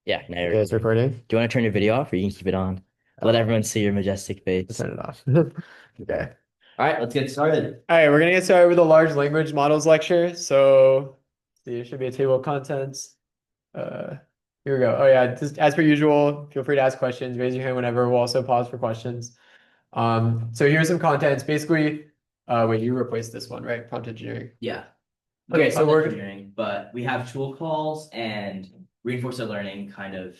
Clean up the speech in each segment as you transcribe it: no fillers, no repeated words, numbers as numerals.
Yeah, now you're Okay, it's recording. recording. Do you want to turn your video off or you can keep it on? Let Uh, everyone see your majestic let's face. turn it off. Okay. All right, let's get started. All right, we're gonna get started with the large language models lecture. So, see, it should be a table of contents. Uh, Here we go. Oh yeah, just as per usual, feel free to ask questions. Raise your hand whenever. We'll also pause for questions. So here's some contents. Basically, wait, you replaced this one, right? Prompt engineering. Yeah. Okay, No so prompt we're engineering, but we have tool calls and reinforcement learning kind of.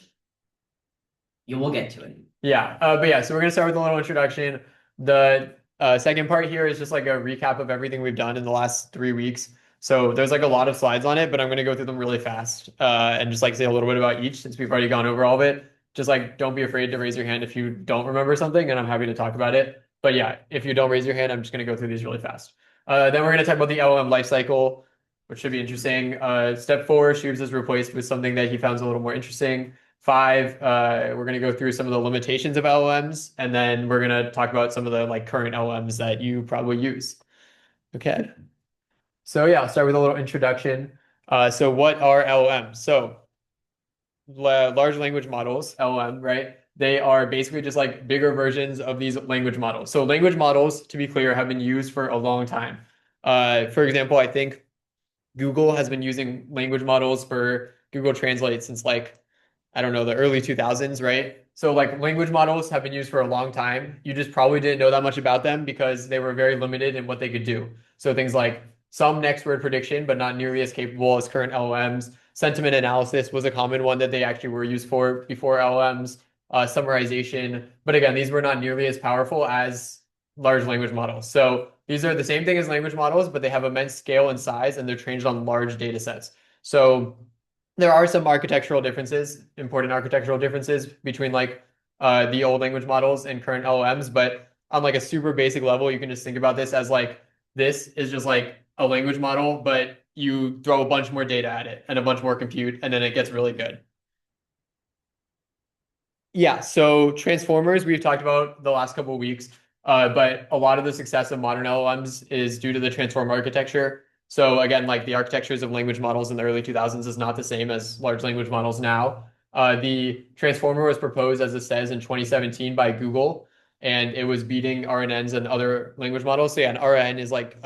You will get to it. Yeah, but yeah, so we're gonna start with a little introduction. The second part here is just like a recap of everything we've done in the last 3 weeks. So there's like a lot of slides on it, but I'm gonna go through them really fast and just like say a little bit about each since we've already gone over all of it. Just like don't be afraid to raise your hand if you don't remember something, and I'm happy to talk about it. But yeah, if you don't raise your hand, I'm just gonna go through these really fast. Then we're gonna talk about the LLM lifecycle, which should be interesting. Step 4, Shubes is replaced with something that he found a little more interesting. 5, we're going to go through some of the limitations of LLMs, and then we're going to talk about some of the like current LLMs that you probably use. Okay. So yeah, I'll start with a little introduction. So what are LLMs? So large language models, LLM, right? They are basically just like bigger versions of these language models. So language models, to be clear, have been used for a long time. For example, I think Google has been using language models for Google Translate since like, I don't know, the early 2000s, right? So like language models have been used for a long time. You just probably didn't know that much about them because they were very limited in what they could do. So things like some next word prediction, but not nearly as capable as current LLMs. Sentiment analysis was a common one that they actually were used for before LLMs. Summarization, but again, these were not nearly as powerful as large language models. So these are the same thing as language models, but they have immense scale and size, and they're trained on large data sets. So there are some architectural differences, important architectural differences between like the old language models and current LLMs, but on like a super basic level, you can just think about this as like this is just like a language model, but you throw a bunch more data at it and a bunch more compute, and then it gets really good. Yeah, so transformers we've talked about the last couple of weeks, but a lot of the success of modern LLMs is due to the transformer architecture. So again, like the architectures of language models in the early 2000s is not the same as large language models now. The transformer was proposed, as it says, in 2017 by Google, and it was beating RNNs and other language models. So yeah, an RNN is like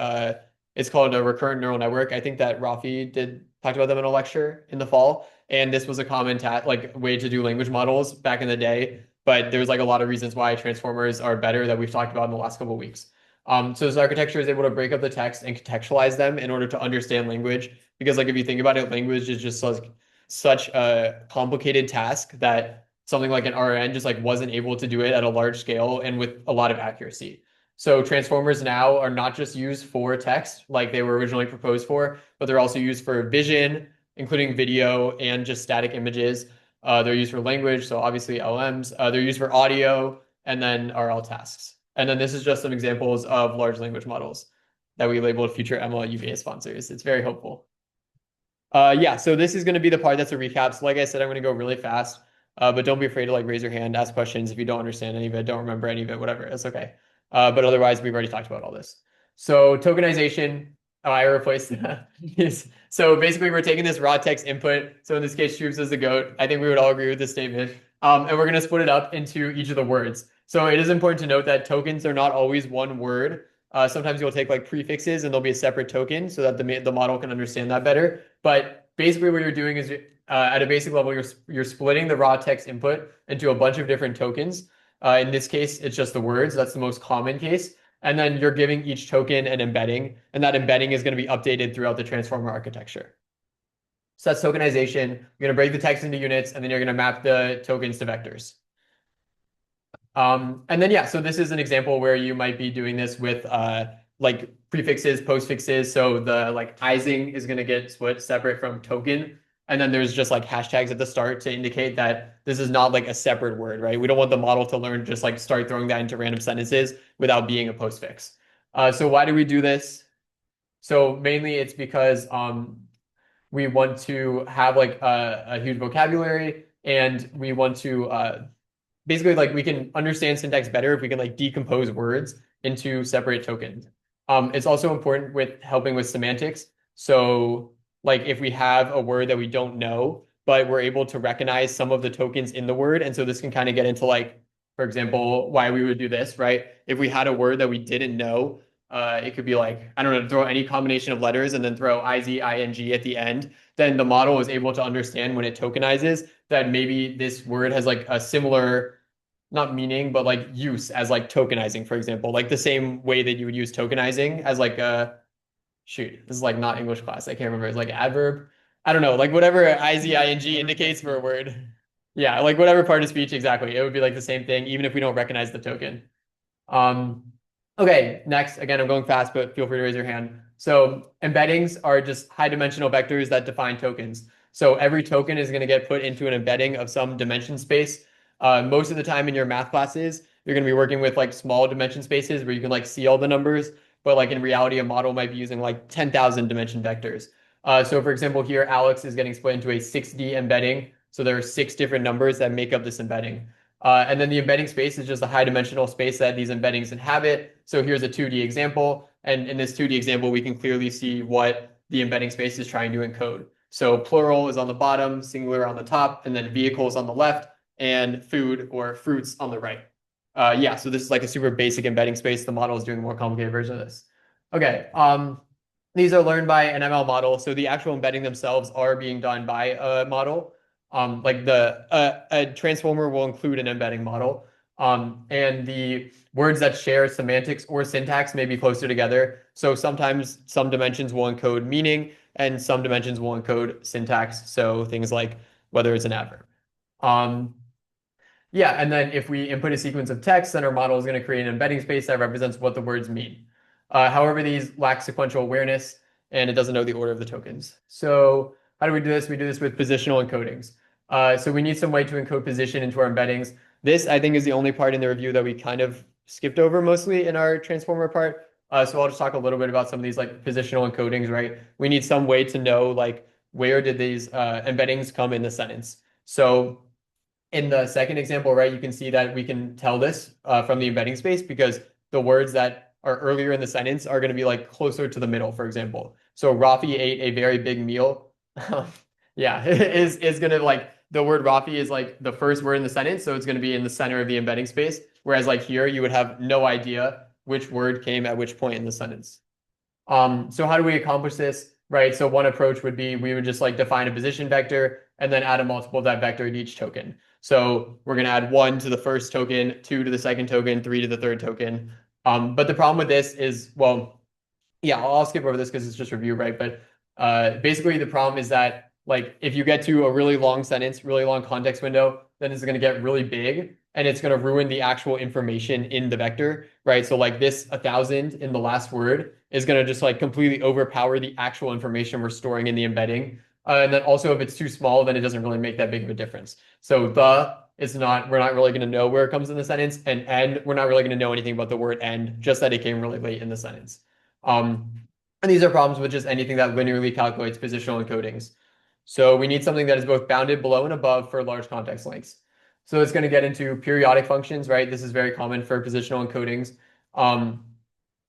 it's called a recurrent neural network. I think that Rafi did talked about them in a lecture in the fall. And this was a common like way to do language models back in the day. But there's like a lot of reasons why transformers are better that we've talked about in the last couple of weeks. So this architecture is able to break up the text and contextualize them in order to understand language. Because like if you think about it, language is just like such a complicated task that something like an RN just like wasn't able to do it at a large scale and with a lot of accuracy. So transformers now are not just used for text like they were originally proposed for, but they're also used for vision, including video and just static images. They're used for language, so obviously LMs. They're used for audio, and then RL tasks. And then this is just some examples of large language models that we labeled future ML UVA sponsors. It's very hopeful. Yeah, so this is going to be the part that's a recap. So like I said, I'm going to go really fast, but don't be afraid to like raise your hand, ask questions if you don't understand any of it, don't remember any of it, whatever. It's okay. But otherwise, we've already talked about all this. So tokenization, I replaced is so basically we're taking this raw text input. So in this case, Shoops is the goat. I think we would all agree with this statement. And we're going to split it up into each of the words. So it is important to note that tokens are not always one word. Sometimes you'll take like prefixes and there'll be a separate token so that the model can understand that better. But basically what you're doing is at a basic level, you're splitting the raw text input into a bunch of different tokens. In this case, it's just the words. That's the most common case. And then you're giving each token an embedding, and that embedding is going to be updated throughout the transformer architecture. So that's tokenization. You're going to break the text into units, and then you're going to map the tokens to vectors. And then, yeah, so this is an example where you might be doing this with like prefixes, postfixes. So the like Ising is going to get split separate from token. And then there's just like hashtags at the start to indicate that this is not like a separate word, right? We don't want the model to learn just like start throwing that into random sentences without being a postfix. So why do we do this? So mainly it's because we want to have like a huge vocabulary and we want to basically like we can understand syntax better if we can like decompose words into separate tokens. It's also important with helping with semantics. So like if we have a word that we don't know, but we're able to recognize some of the tokens in the word. And so this can kind of get into like, for example, why we would do this, right? If we had a word that we didn't know, it could be like, I don't know, throw any combination of letters and then throw IZ, ING at the end, then the model is able to understand when it tokenizes that maybe this word has like a similar, not meaning, but like use as like tokenizing, for example, like the same way that you would use tokenizing as like a, shoot, this is like not English class. I can't remember. It's like adverb. I don't know, like whatever IZING indicates for a word. Yeah, like whatever part of speech exactly. It would be like the same thing, even if we don't recognize the token. Um, okay, next, again, I'm going fast, but feel free to raise your hand. So embeddings are just high dimensional vectors that define tokens. So every token is going to get put into an embedding of some dimension space. Most of the time in your math classes, you're going to be working with like small dimension spaces where you can like see all the numbers, but like in reality, a model might be using like 10,000 dimension vectors. So for example, here, Alex is getting split into a 6D embedding. So there are 6 different numbers that make up this embedding. And then the embedding space is just a high dimensional space that these embeddings inhabit. So here's a 2D example. And in this 2D example, we can clearly see what the embedding space is trying to encode. So plural is on the bottom, singular on the top, and then vehicles on the left, and food or fruits on the right. Yeah, so this is like a super basic embedding space. The model is doing a more complicated version of this. Okay, these are learned by an ML model. So the actual embedding themselves are being done by a model. Like a transformer will include an embedding model. And the words that share semantics or syntax may be closer together. So sometimes some dimensions will encode meaning and some dimensions will encode syntax. So things like whether it's an adverb. Um, yeah, and then if we input a sequence of text, then our model is going to create an embedding space that represents what the words mean. However, these lack sequential awareness and it doesn't know the order of the tokens. So how do we do this? We do this with positional encodings. So we need some way to encode position into our embeddings. This, I think, is the only part in the review that we kind of skipped over mostly in our transformer part. So I'll just talk a little bit about some of these like positional encodings, right? We need some way to know like where did these embeddings come in the sentence. So in the second example, right, you can see that we can tell this from the embedding space because the words that are earlier in the sentence are going to be like closer to the middle, for example. So Rafi ate a very big meal. Yeah, is going to like the word Rafi is like the first word in the sentence, so it's going to be in the center of the embedding space. Whereas like here, you would have no idea which word came at which point in the sentence. So how do we accomplish this? Right. So one approach would be we would just like define a position vector and then add a multiple of that vector at each token. So we're going to add 1 to the first token, 2 to the second token, 3 to the third token. But the problem with this is, well, yeah, I'll skip over this because it's just review, right? But basically the problem is that like if you get to a really long sentence, really long context window, then it's going to get really big and it's going to ruin the actual information in the vector, right? So like this 1,000 in the last word is going to just like completely overpower the actual information we're storing in the embedding. And then also if it's too small, then it doesn't really make that big of a difference. So we're not really going to know where it comes in the sentence, and we're not really going to know anything about the word end, just that it came really late in the sentence. And these are problems with just anything that linearly calculates positional encodings. So we need something that is both bounded below and above for large context lengths. So it's going to get into periodic functions, right? This is very common for positional encodings.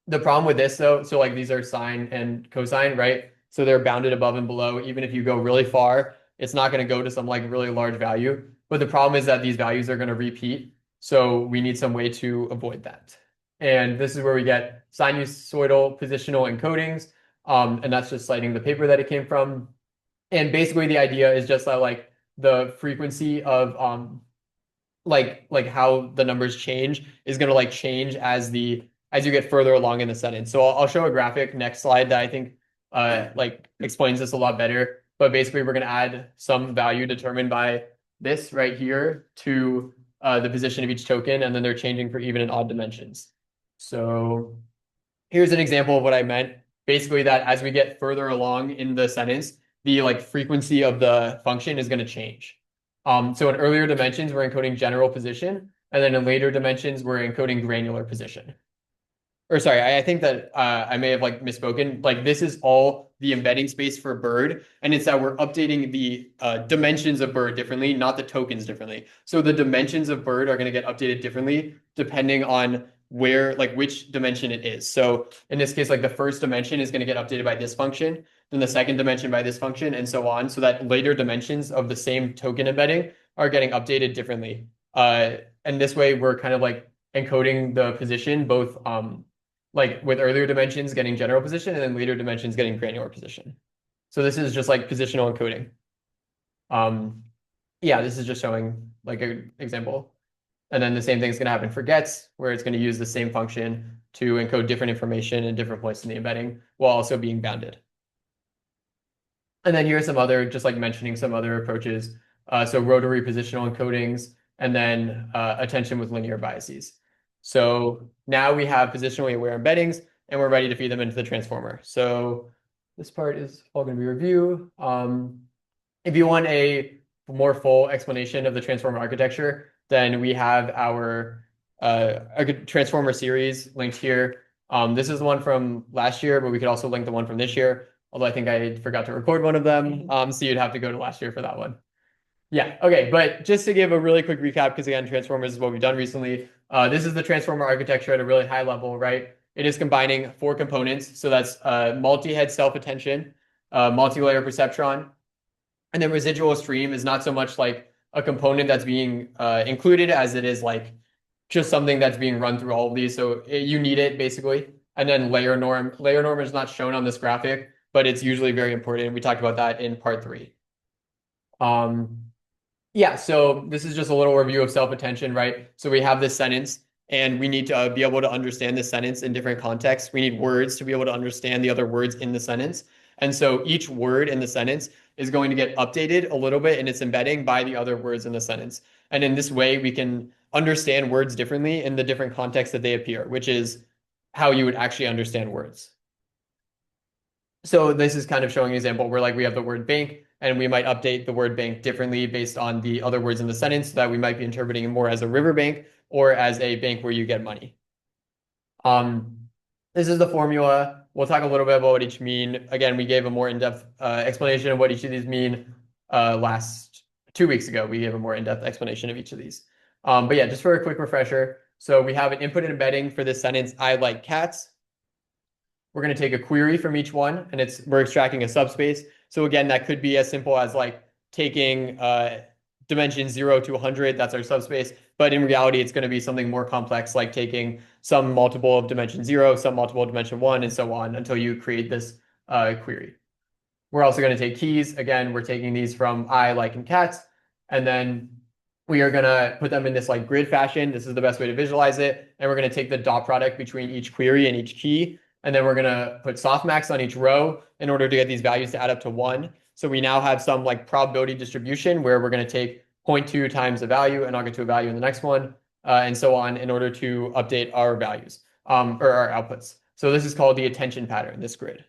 The problem with this though, so like these are sine and cosine, right? So they're bounded above and below. Even if you go really far, it's not going to go to some like really large value. But the problem is that these values are going to repeat. So we need some way to avoid that. And this is where we get sinusoidal positional encodings. And that's just citing the paper that it came from. And basically the idea is just that like the frequency of like how the numbers change is going to like change as you get further along in the sentence. So I'll show a graphic next slide that I think like explains this a lot better. But basically we're going to add some value determined by this right here to the position of each token, and then they're changing for even and odd dimensions. So here's an example of what I meant. Basically that as we get further along in the sentence, the like frequency of the function is going to change. So in earlier dimensions, we're encoding general position, and then in later dimensions, we're encoding granular position. Or sorry, I think that I may have like misspoken. Like this is all the embedding space for bird, and it's that we're updating the dimensions of bird differently, not the tokens differently. So the dimensions of bird are going to get updated differently depending on where, like which dimension it is. So in this case, like the first dimension is going to get updated by this function, then the second dimension by this function, and so on, so that later dimensions of the same token embedding are getting updated differently. And this way we're kind of like encoding the position both like with earlier dimensions getting general position and then later dimensions getting granular position. So this is just like positional encoding. Yeah, this is just showing like an example. And then the same thing is going to happen for gets, where it's going to use the same function to encode different information in different points in the embedding while also being bounded. And then here's some other, just like mentioning some other approaches. So rotary positional encodings, and then attention with linear biases. So now we have positionally aware embeddings, and we're ready to feed them into the transformer. So this part is all going to be review. If you want a more full explanation of the transformer architecture, then we have our transformer series linked here. This is the one from last year, but we could also link the one from this year. Although I think I forgot to record one of them. So you'd have to go to last year for that one. Yeah, okay, but just to give a really quick recap, because again, transformers is what we've done recently. This is the transformer architecture at a really high level, right? It is combining 4 components. So that's multi-head self-attention, multi-layer perceptron, and then residual stream is not so much like a component that's being included as it is like just something that's being run through all of these. So you need it basically. And then layer norm. Layer norm is not shown on this graphic, but it's usually very important. We talked about that in part 3. Yeah, so this is just a little review of self-attention, right? So we have this sentence, and we need to be able to understand this sentence in different contexts. We need words to be able to understand the other words in the sentence. And so each word in the sentence is going to get updated a little bit in its embedding by the other words in the sentence. And in this way, we can understand words differently in the different contexts that they appear, which is how you would actually understand words. So this is kind of showing an example where like we have the word bank, and we might update the word bank differently based on the other words in the sentence, so that we might be interpreting it more as a river bank or as a bank where you get money. This is the formula. We'll talk a little bit about what each mean. Again, we gave a more in-depth explanation of what each of these mean last 2 weeks ago. We gave a more in-depth explanation of each of these. But yeah, just for a quick refresher. So we have an input and embedding for this sentence, I like cats. We're going to take a query from each one, and we're extracting a subspace. So again, that could be as simple as like taking dimension 0 to 100, that's our subspace. But in reality, it's going to be something more complex, like taking some multiple of dimension 0, some multiple of dimension 1, and so on until you create this query. We're also going to take keys. Again, we're taking these from I, like, and cats. And then we are going to put them in this like grid fashion. This is the best way to visualize it. And we're going to take the dot product between each query and each key. And then we're going to put softmax on each row in order to get these values to add up to 1. So we now have some like probability distribution where we're going to take 0.2 times a value, and I'll get to a value in the next one, and so on, in order to update our values or our outputs. So this is called the attention pattern, this grid.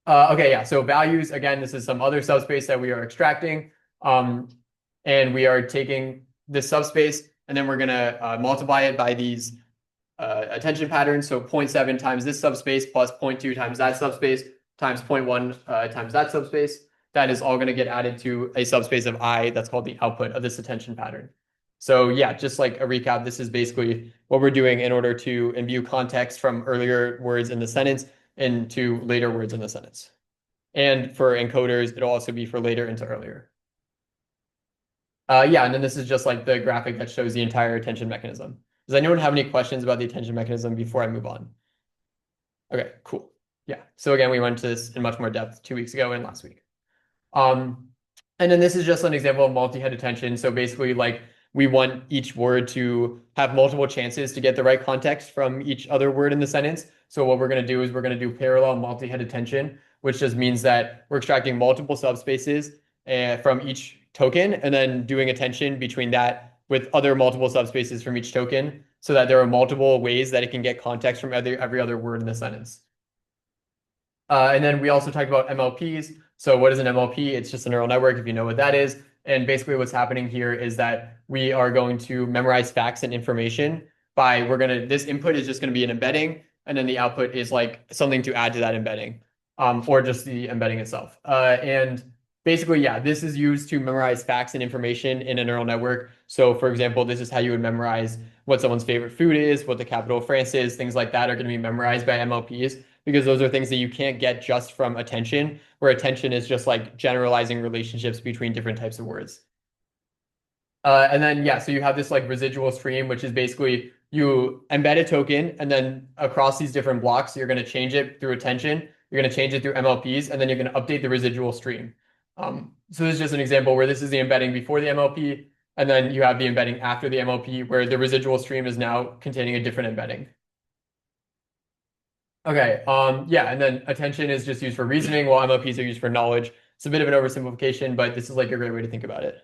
Okay, yeah, so values, again, this is some other subspace that we are extracting. And we are taking this subspace, and then we're going to multiply it by these attention patterns. So 0.7 times this subspace plus 0.2 times that subspace times 0.1 times that subspace. That is all going to get added to a subspace of I that's called the output of this attention pattern. So yeah, just like a recap, this is basically what we're doing in order to imbue context from earlier words in the sentence into later words in the sentence. And for encoders, it'll also be for later into earlier. Yeah, and then this is just like the graphic that shows the entire attention mechanism. Does anyone have any questions about the attention mechanism before I move on? Okay, cool. Yeah, so again, we went to this in much more depth 2 weeks ago and last week. And then this is just an example of multi-head attention. So basically, like, we want each word to have multiple chances to get the right context from each other word in the sentence. So what we're going to do is we're going to do parallel multi-head attention, which just means that we're extracting multiple subspaces from each token and then doing attention between that with other multiple subspaces from each token, so that there are multiple ways that it can get context from every other word in the sentence. And then we also talked about MLPs. So what is an MLP? It's just a neural network, if you know what that is. And basically what's happening here is that we are going to memorize facts and information by, this input is just going to be an embedding, and then the output is like something to add to that embedding, or just the embedding itself. And Basically, yeah, this is used to memorize facts and information in a neural network. So, for example, this is how you would memorize what someone's favorite food is, what the capital of France is, things like that are going to be memorized by MLPs because those are things that you can't get just from attention, where attention is just like generalizing relationships between different types of words. And then, yeah, so you have this like residual stream, which is basically you embed a token and then across these different blocks, you're going to change it through attention. You're going to change it through MLPs, and then you're going to update the residual stream. So this is just an example where this is the embedding before the MLP, and then you have the embedding after the MLP, where the residual stream is now containing a different embedding. Okay, yeah, and then attention is just used for reasoning, while MLPs are used for knowledge. It's a bit of an oversimplification, but this is like a great way to think about it.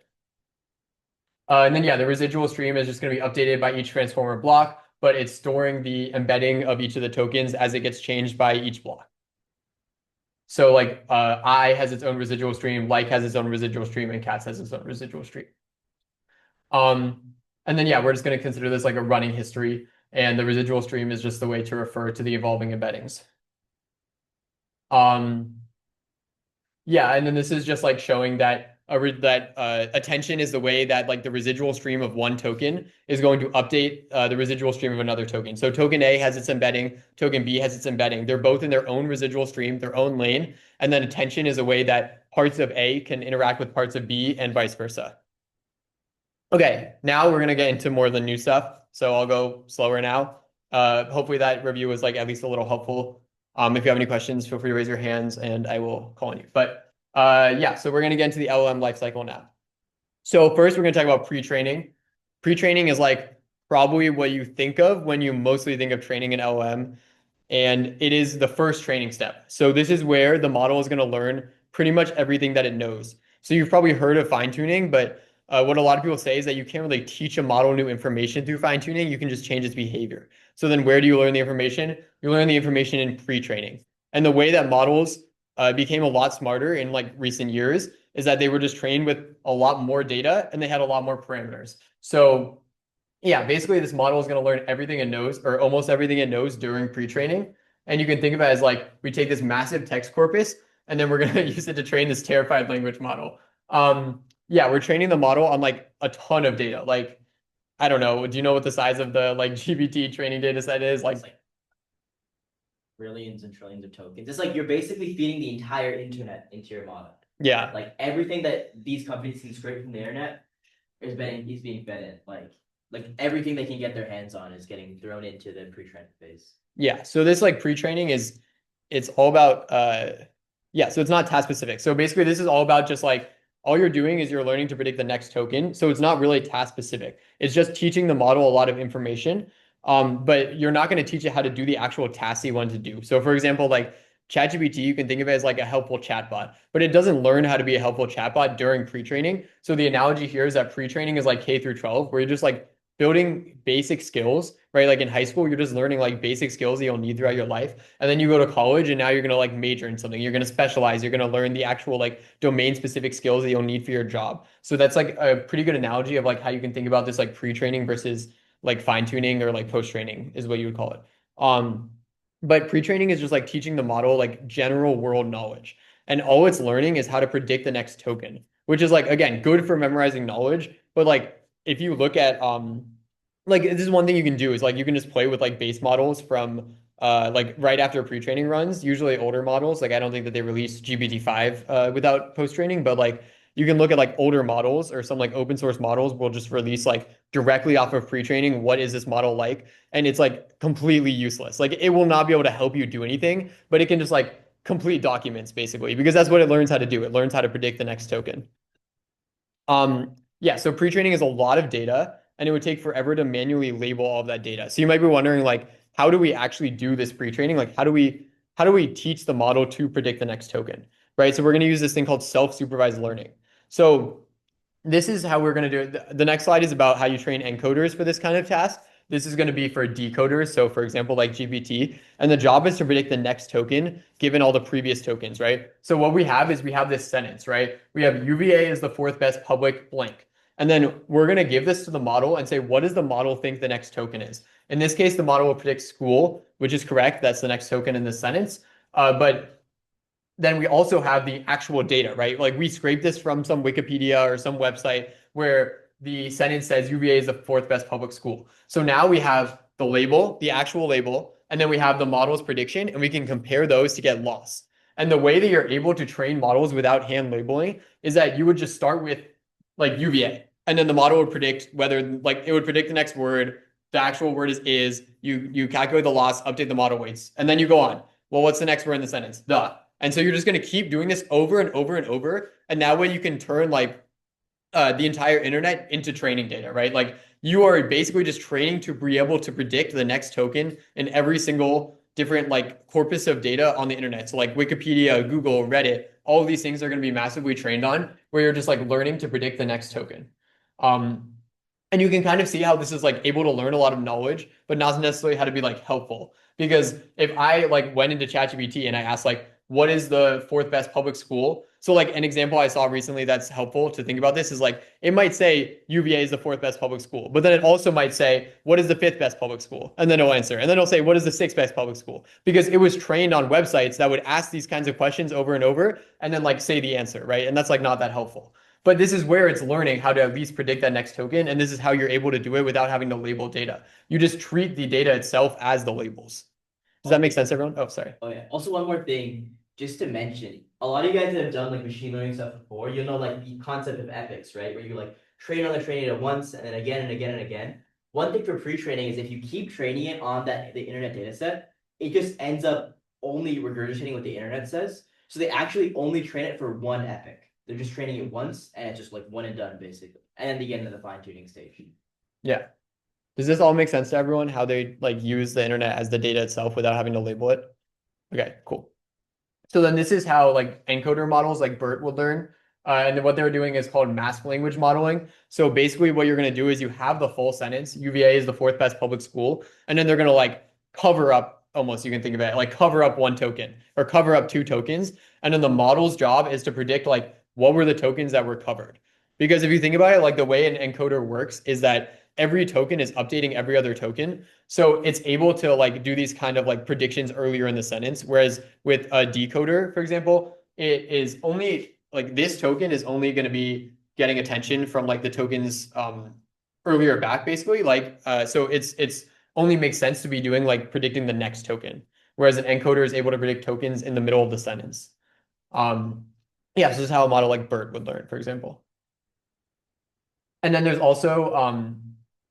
And then, yeah, the residual stream is just going to be updated by each transformer block, but it's storing the embedding of each of the tokens as it gets changed by each block. So like I has its own residual stream, like has its own residual stream, and cats has its own residual stream. And then, yeah, we're just going to consider this like a running history, and the residual stream is just the way to refer to the evolving embeddings. Yeah, and then this is just like showing that attention is the way that like the residual stream of one token is going to update the residual stream of another token. So token A has its embedding, token B has its embedding. They're both in their own residual stream, their own lane, and then attention is a way that parts of A can interact with parts of B and vice versa. Okay, now we're gonna get into more of the new stuff. So I'll go slower now. Hopefully that review was like at least a little helpful. If you have any questions, feel free to raise your hands and I will call on you. But yeah, so we're going to get into the LLM lifecycle now. So first, we're going to talk about pre-training. Pre-training is like probably what you think of when you mostly think of training an LLM, and it is the first training step. So this is where the model is going to learn pretty much everything that it knows. So you've probably heard of fine-tuning, but what a lot of people say is that you can't really teach a model new information through fine-tuning. You can just change its behavior. So then where do you learn the information? You learn the information in pre-training. And the way that models became a lot smarter in like recent years is that they were just trained with a lot more data and they had a lot more parameters. So yeah, basically this model is going to learn everything it knows or almost everything it knows during pre-training. And you can think of it as like we take this massive text corpus and then we're going to use it to train this terrified language model. Yeah, we're training the model on like a ton of data. Like, I don't know, do you know what the size of the like GPT training data set is? It's like trillions and trillions of tokens. It's like you're basically feeding the entire internet into your model. Yeah. Like everything that these companies can scrape from the internet is being fed in. Like everything they can get their hands on is getting thrown into the pre-training phase. Yeah. So this like pre-training is it's all about yeah, so it's not task specific. So basically this is all about just like all you're doing is you're learning to predict the next token. So it's not really task specific. It's just teaching the model a lot of information. But you're not going to teach it how to do the actual tasks you want to do. So for example, like ChatGPT, you can think of it as like a helpful chatbot, but it doesn't learn how to be a helpful chatbot during pre-training. So the analogy here is that pre-training is like K through 12, where you're just like building basic skills, right? Like in high school, you're just learning like basic skills that you'll need throughout your life. And then you go to college and now you're going to like major in something. You're going to specialize. You're going to learn the actual like domain specific skills that you'll need for your job. So that's like a pretty good analogy of like how you can think about this like pre-training versus like fine tuning or like post training is what you would call it. But pre-training is just like teaching the model like general world knowledge. And all it's learning is how to predict the next token, which is like, again, good for memorizing knowledge. But like, if you look at like this is one thing you can do is like you can just play with like base models from like right after pre-training runs, usually older models. Like I don't think that they release GPT-5 without post-training, but like you can look at like older models or some like open source models will just release like directly off of pre-training. What is this model like? And it's like completely useless. Like it will not be able to help you do anything, but it can just like complete documents basically, because that's what it learns how to do. It learns how to predict the next token. Yeah, so pre-training is a lot of data and it would take forever to manually label all of that data. So you might be wondering like, how do we actually do this pre-training? Like how do we teach the model to predict the next token, right? So we're going to use this thing called self-supervised learning. So this is how we're going to do it. The next slide is about how you train encoders for this kind of task. This is going to be for decoders. So for example, like GPT, and the job is to predict the next token given all the previous tokens, right? So what we have is we have this sentence, right? We have UVA is the fourth best public blank. And then we're going to give this to the model and say, what does the model think the next token is? In this case, the model will predict school, which is correct. That's the next token in this sentence. But then we also have the actual data, right? Like we scrape this from some Wikipedia or some website where the sentence says UVA is the fourth best public school. So now we have the label, the actual label, and then we have the model's prediction, and we can compare those to get loss. And the way that you're able to train models without hand labeling is that you would just start with like UVA, and then the model would predict whether like it would predict the next word. The actual word is you calculate the loss, update the model weights, and then you go on. Well, what's the next word in the sentence? The. And so you're just going to keep doing this over and over and over. And that way you can turn like the entire internet into training data, right? Like you are basically just training to be able to predict the next token in every single different like corpus of data on the internet. So like Wikipedia, Google, Reddit, all of these things are going to be massively trained on where you're just like learning to predict the next token. And you can kind of see how this is like able to learn a lot of knowledge, but not necessarily how to be like helpful. Because if I like went into ChatGPT and I asked like, what is the fourth best public school? So like an example I saw recently that's helpful to think about this is like it might say UVA is the fourth best public school, but then it also might say what is the fifth best public school, and then it'll answer, and then it'll say what is the sixth best public school because it was trained on websites that would ask these kinds of questions over and over, and then like say the answer, right? And that's like not that helpful. But this is where it's learning how to at least predict that next token, and this is how you're able to do it without having to label data. You just treat the data itself as the labels. Does that make sense, everyone? Oh, sorry. Oh yeah. Also, one more thing, just to mention, a lot of you guys that have done like machine learning stuff before, you know like the concept of epics, right? Where you like train on the training data once and then again and again and again. One thing for pre-training is if you keep training it on the internet data set, it just ends up only regurgitating what the internet says. So they actually only train it for one epic. They're just training it once and it's just like one and done basically. And then they get into the fine-tuning stage. Yeah. Does this all make sense to everyone? How they like use the internet as the data itself without having to label it? Okay, cool. So then this is how like encoder models like BERT would learn. And then what they're doing is called mask language modeling. So basically what you're going to do is you have the full sentence, UVA is the fourth best public school, and then they're going to like cover up almost, you can think of it like cover up one token or cover up two tokens. And then the model's job is to predict like what were the tokens that were covered. Because if you think about it, like the way an encoder works is that every token is updating every other token. So it's able to like do these kind of like predictions earlier in the sentence. Whereas with a decoder, for example, it is only like this token is only going to be getting attention from like the tokens earlier back, basically. Like so it's only makes sense to be doing like predicting the next token. Whereas an encoder is able to predict tokens in the middle of the sentence. Yeah, so this is how a model like BERT would learn, for example. And then there's also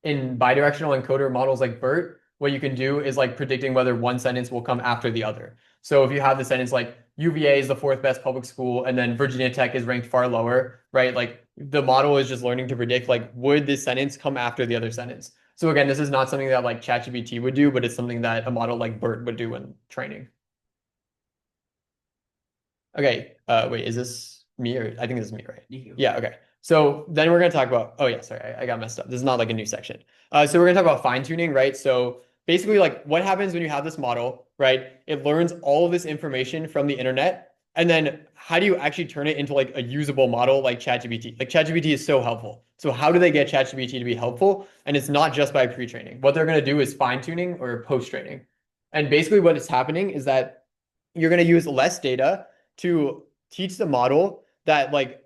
in bidirectional encoder models like BERT, what you can do is like predicting whether one sentence will come after the other. So if you have the sentence like UVA is the fourth best public school and then Virginia Tech is ranked far lower, right? Like the model is just learning to predict like would this sentence come after the other sentence. So again, this is not something that like ChatGPT would do, but it's something that a model like BERT would do in training. Okay, wait, is this me or I think this is me, right? Yeah, okay. So then we're going to talk about, oh yeah, sorry, I got messed up. This is not like a new section. So we're going to talk about fine tuning, right? So basically like what happens when you have this model, right? It learns all of this information from the internet. And then how do you actually turn it into like a usable model like ChatGPT? Like ChatGPT is so helpful. So how do they get ChatGPT to be helpful? And it's not just by pre-training. What they're going to do is fine tuning or post-training. And basically what is happening is that you're going to use less data to teach the model that like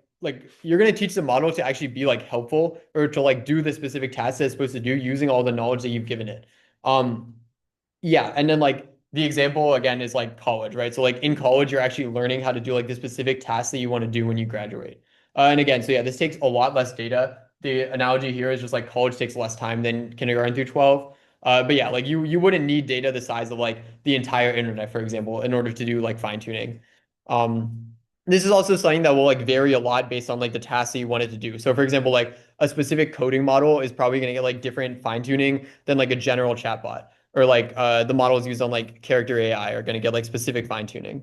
you're going to teach the model to actually be like helpful or to like do the specific tasks that it's supposed to do using all the knowledge that you've given it. Yeah, and then like the example again is like college, right? So like in college you're actually learning how to do like the specific tasks that you want to do when you graduate. And again, so yeah, this takes a lot less data. The analogy here is just like college takes less time than kindergarten through 12. But yeah, like you wouldn't need data the size of like the entire internet, for example, in order to do like fine tuning. Um, this is also something that will like vary a lot based on like the tasks that you want it to do. So for example, like a specific coding model is probably going to get like different fine tuning than like a general chatbot or like the models used on like character AI are going to get like specific fine tuning.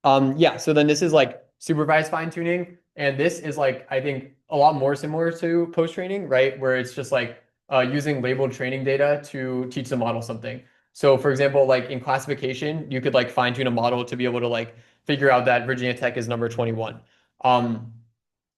Yeah, so then this is like supervised fine tuning. And this is like, I think a lot more similar to post training, right? Where it's just like using labeled training data to teach the model something. So for example, like in classification, you could like fine tune a model to be able to like figure out that Virginia Tech is number 21.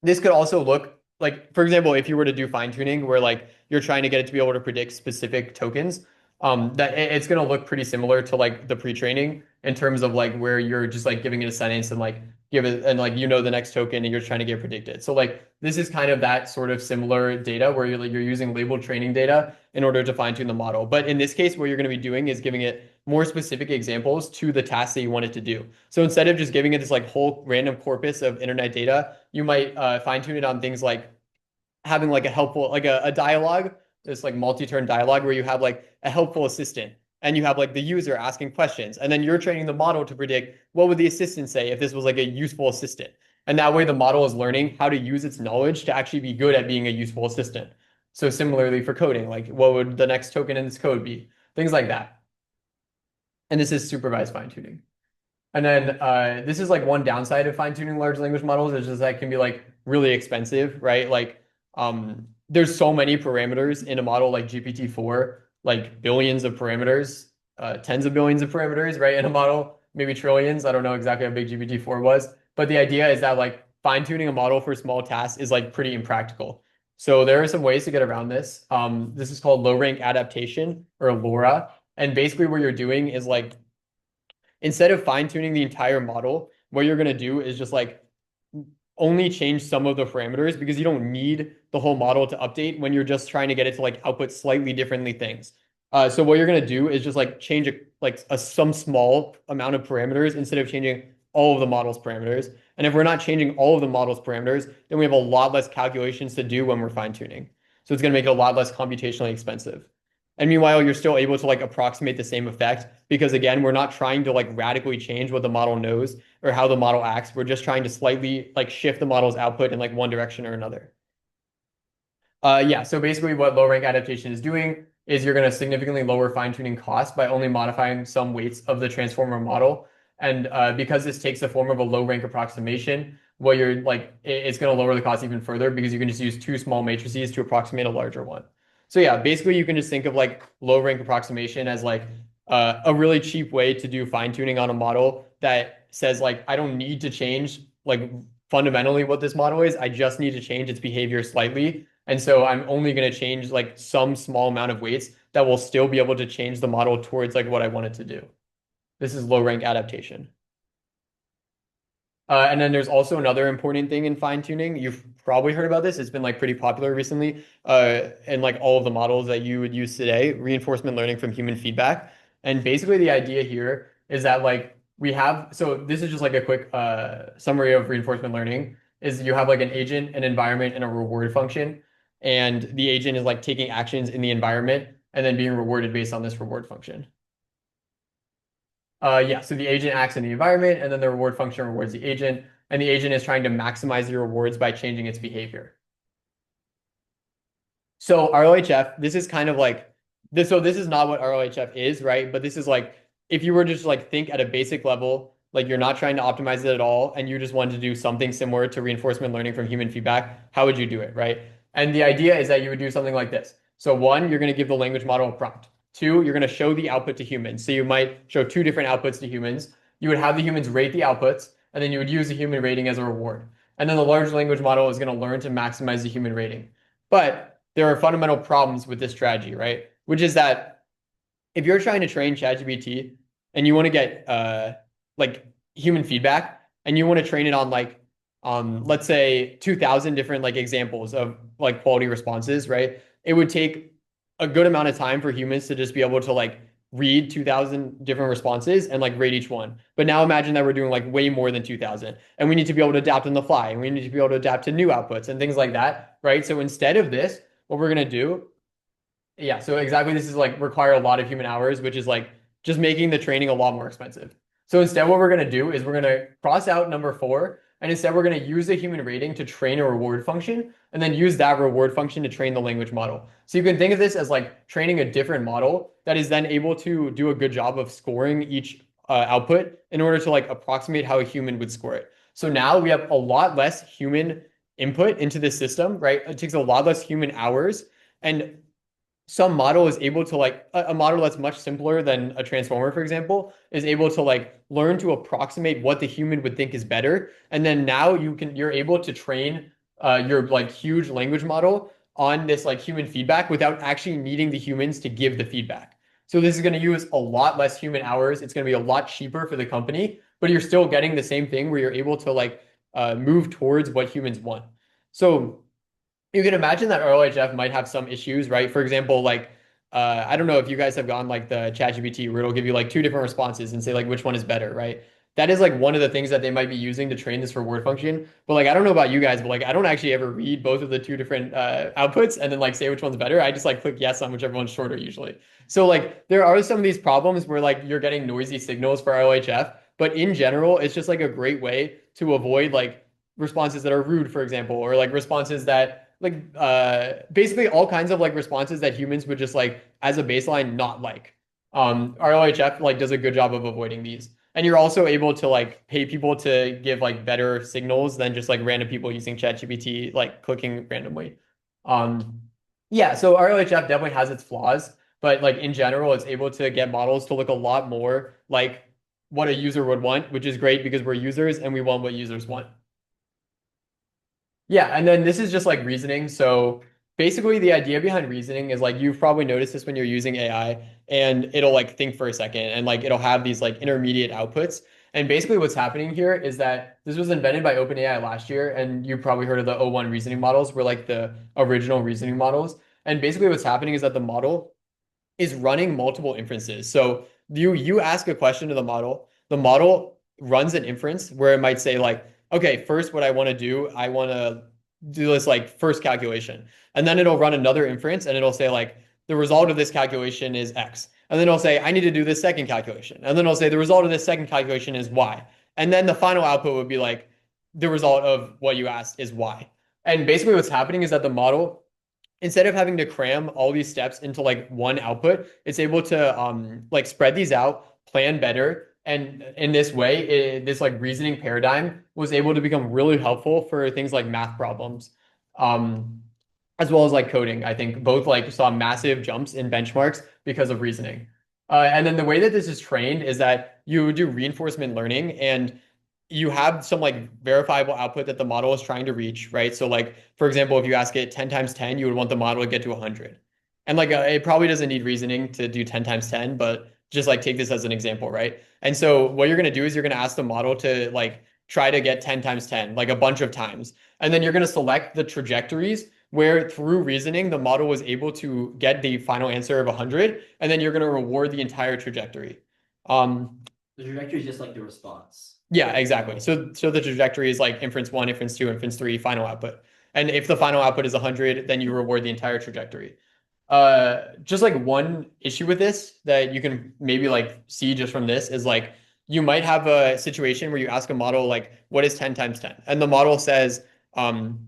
This could also look like, for example, if you were to do fine tuning where like you're trying to get it to be able to predict specific tokens, that it's going to look pretty similar to like the pre-training in terms of like where you're just like giving it a sentence and like give it and like the next token and you're trying to get predicted. So like this is kind of that sort of similar data where you're using labeled training data in order to fine tune the model. But in this case, what you're going to be doing is giving it more specific examples to the task that you want it to do. So instead of just giving it this like whole random corpus of internet data, you might fine tune it on things like having like a helpful like a dialogue, this like multi-turn dialogue where you have like a helpful assistant and you have like the user asking questions and then you're training the model to predict what would the assistant say if this was like a useful assistant. And that way the model is learning how to use its knowledge to actually be good at being a useful assistant. So similarly for coding, like what would the next token in this code be? Things like that. And this is supervised fine tuning. And then this is like one downside of fine-tuning large language models is just that it can be like really expensive, right? Like there's so many parameters in a model like GPT-4, like billions of parameters, tens of billions of parameters, right? In a model, maybe trillions. I don't know exactly how big GPT-4 was, but the idea is that like fine-tuning a model for small tasks is like pretty impractical. So there are some ways to get around this. This is called low rank adaptation or LoRA. And basically what you're doing is like instead of fine tuning the entire model, what you're going to do is just like only change some of the parameters because you don't need the whole model to update when you're just trying to get it to like output slightly differently things. So what you're going to do is just like change some small amount of parameters instead of changing all of the model's parameters. And if we're not changing all of the model's parameters, then we have a lot less calculations to do when we're fine tuning. So it's going to make it a lot less computationally expensive. And meanwhile, you're still able to like approximate the same effect because again, we're not trying to like radically change what the model knows or how the model acts. We're just trying to slightly like shift the model's output in like one direction or another. Yeah, so basically what low rank adaptation is doing is you're going to significantly lower fine-tuning costs by only modifying some weights of the transformer model. And because this takes the form of a low rank approximation, what you're like, it's going to lower the cost even further because you can just use two small matrices to approximate a larger one. So yeah, basically you can just think of like low rank approximation as like a really cheap way to do fine-tuning on a model that says like, I don't need to change like fundamentally what this model is. I just need to change its behavior slightly and so I'm only going to change like some small amount of weights that will still be able to change the model towards like what I want it to do. This is low rank adaptation. And then there's also another important thing in fine tuning. You've probably heard about this. It's been like pretty popular recently in like all of the models that you would use today, reinforcement learning from human feedback. And basically the idea here is that like we have, so this is just like a quick summary of reinforcement learning is you have like an agent, an environment, and a reward function. And the agent is like taking actions in the environment and then being rewarded based on this reward function. Yeah, so the agent acts in the environment, and then the reward function rewards the agent, and the agent is trying to maximize the rewards by changing its behavior. So RLHF, this is kind of like this. So this is not what RLHF is, right? But this is like if you were to just like think at a basic level, like you're not trying to optimize it at all, and you just wanted to do something similar to reinforcement learning from human feedback, how would you do it, right? And the idea is that you would do something like this. So one, you're going to give the language model a prompt. Two, you're going to show the output to humans. So you might show two different outputs to humans. You would have the humans rate the outputs, and then you would use the human rating as a reward. And then the large language model is going to learn to maximize the human rating. But there are fundamental problems with this strategy, right? Which is that if you're trying to train ChatGPT and you want to get like human feedback and you want to train it on like let's say 2000 different like examples of like quality responses, right? It would take a good amount of time for humans to just be able to like read 2000 different responses and like rate each one. But now imagine that we're doing like way more than 2000 and we need to be able to adapt on the fly and we need to be able to adapt to new outputs and things like that, right? So instead of this, what we're going to do, yeah, so exactly this is like require a lot of human hours, which is like just making the training a lot more expensive. So instead, what we're going to do is we're going to cross out number four, and instead we're going to use the human rating to train a reward function, and then use that reward function to train the language model. So you can think of this as like training a different model that is then able to do a good job of scoring each output in order to like approximate how a human would score it. So now we have a lot less human input into the system, right? It takes a lot less human hours, and some model is able to like a model that's much simpler than a transformer, for example, is able to like learn to approximate what the human would think is better. And then now you're able to train your like huge language model on this like human feedback without actually needing the humans to give the feedback. So this is going to use a lot less human hours. It's going to be a lot cheaper for the company, but you're still getting the same thing where you're able to like move towards what humans want. So you can imagine that RLHF might have some issues, right? For example, like I don't know if you guys have gone like the ChatGPT where it'll give you like two different responses and say like which one is better, right? That is like one of the things that they might be using to train this for word function. But like I don't know about you guys, but like I don't actually ever read both of the two different outputs and then like say which one's better. I just like click yes on whichever one's shorter usually. So like there are some of these problems where like you're getting noisy signals for RLHF, but in general, it's just like a great way to avoid like responses that are rude, for example, or like responses that like basically all kinds of like responses that humans would just like as a baseline not like. RLHF like does a good job of avoiding these. And you're also able to like pay people to give like better signals than just like random people using ChatGPT like clicking randomly. Um yeah, so RLHF definitely has its flaws, but like in general, it's able to get models to look a lot more like what a user would want, which is great because we're users and we want what users want. Yeah, and then this is just like reasoning. So basically the idea behind reasoning is like you've probably noticed this when you're using AI and it'll like think for a second and like it'll have these like intermediate outputs. And basically what's happening here is that this was invented by OpenAI last year and you probably heard of the O1 reasoning models were like the original reasoning models. And basically what's happening is that the model is running multiple inferences. So you ask a question to the model runs an inference where it might say like, okay, first what I want to do, I want to do this like first calculation. And then it'll run another inference and it'll say like the result of this calculation is X. And then it'll say, I need to do this second calculation. And then it'll say the result of this second calculation is Y. And then the final output would be like the result of what you asked is Y. And basically what's happening is that the model instead of having to cram all these steps into like one output, it's able to like spread these out, plan better. And in this way, this like reasoning paradigm was able to become really helpful for things like math problems, um, as well as like coding. I think both like saw massive jumps in benchmarks because of reasoning. And then the way that this is trained is that you do reinforcement learning and you have some like verifiable output that the model is trying to reach, right? So like, for example, if you ask it 10 times 10, you would want the model to get to 100. And like, it probably doesn't need reasoning to do 10 times 10, but just like take this as an example, right? And so what you're going to do is you're going to ask the model to like try to get 10 times 10, like a bunch of times. And then you're going to select the trajectories where through reasoning, the model was able to get the final answer of 100. And then you're going to reward the entire trajectory. Um, The trajectory is just like the response. yeah, exactly. So the trajectory is like inference one, inference two, inference three, final output. And if the final output is 100, then you reward the entire trajectory. Just like one issue with this that you can maybe like see just from this is like you might have a situation where you ask a model like, what is 10 times 10? And the model says, um,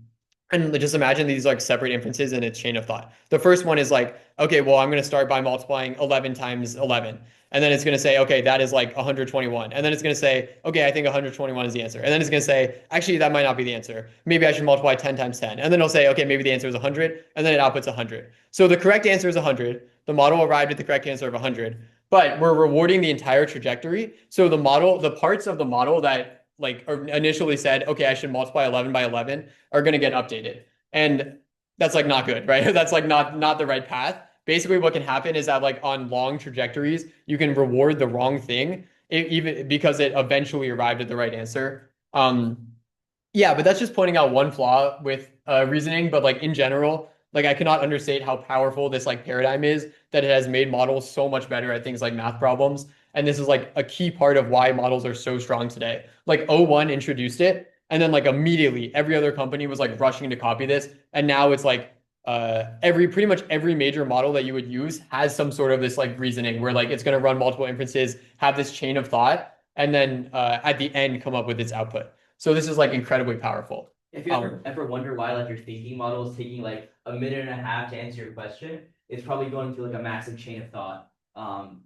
and just imagine these like separate inferences in its chain of thought. The first one is like, okay, well, I'm going to start by multiplying 11 times 11. And then it's going to say, okay, that is like 121. And then it's going to say, okay, I think 121 is the answer. And then it's going to say, actually, that might not be the answer. Maybe I should multiply 10 times 10. And then it'll say, okay, maybe the answer is 100. And then it outputs 100. So the correct answer is 100. The model arrived at the correct answer of 100. But we're rewarding the entire trajectory. So the model, the parts of the model that like initially said, okay, I should multiply 11 by 11 are going to get updated. And that's like not good, right? That's like not the right path. Basically, what can happen is that like on long trajectories, you can reward the wrong thing, even because it eventually arrived at the right answer. Yeah, but that's just pointing out one flaw with reasoning. But like in general, like I cannot understate how powerful this like paradigm is that it has made models so much better at things like math problems. And this is like a key part of why models are so strong today. Like O1 introduced it, and then like immediately every other company was like rushing to copy this. And now it's like every pretty much every major model that you would use has some sort of this like reasoning where like it's going to run multiple inferences, have this chain of thought, and then at the end come up with its output. So this is like incredibly powerful. If you ever wonder why like your thinking model is taking like a minute and a half to answer your question, it's probably going through like a massive chain of thought,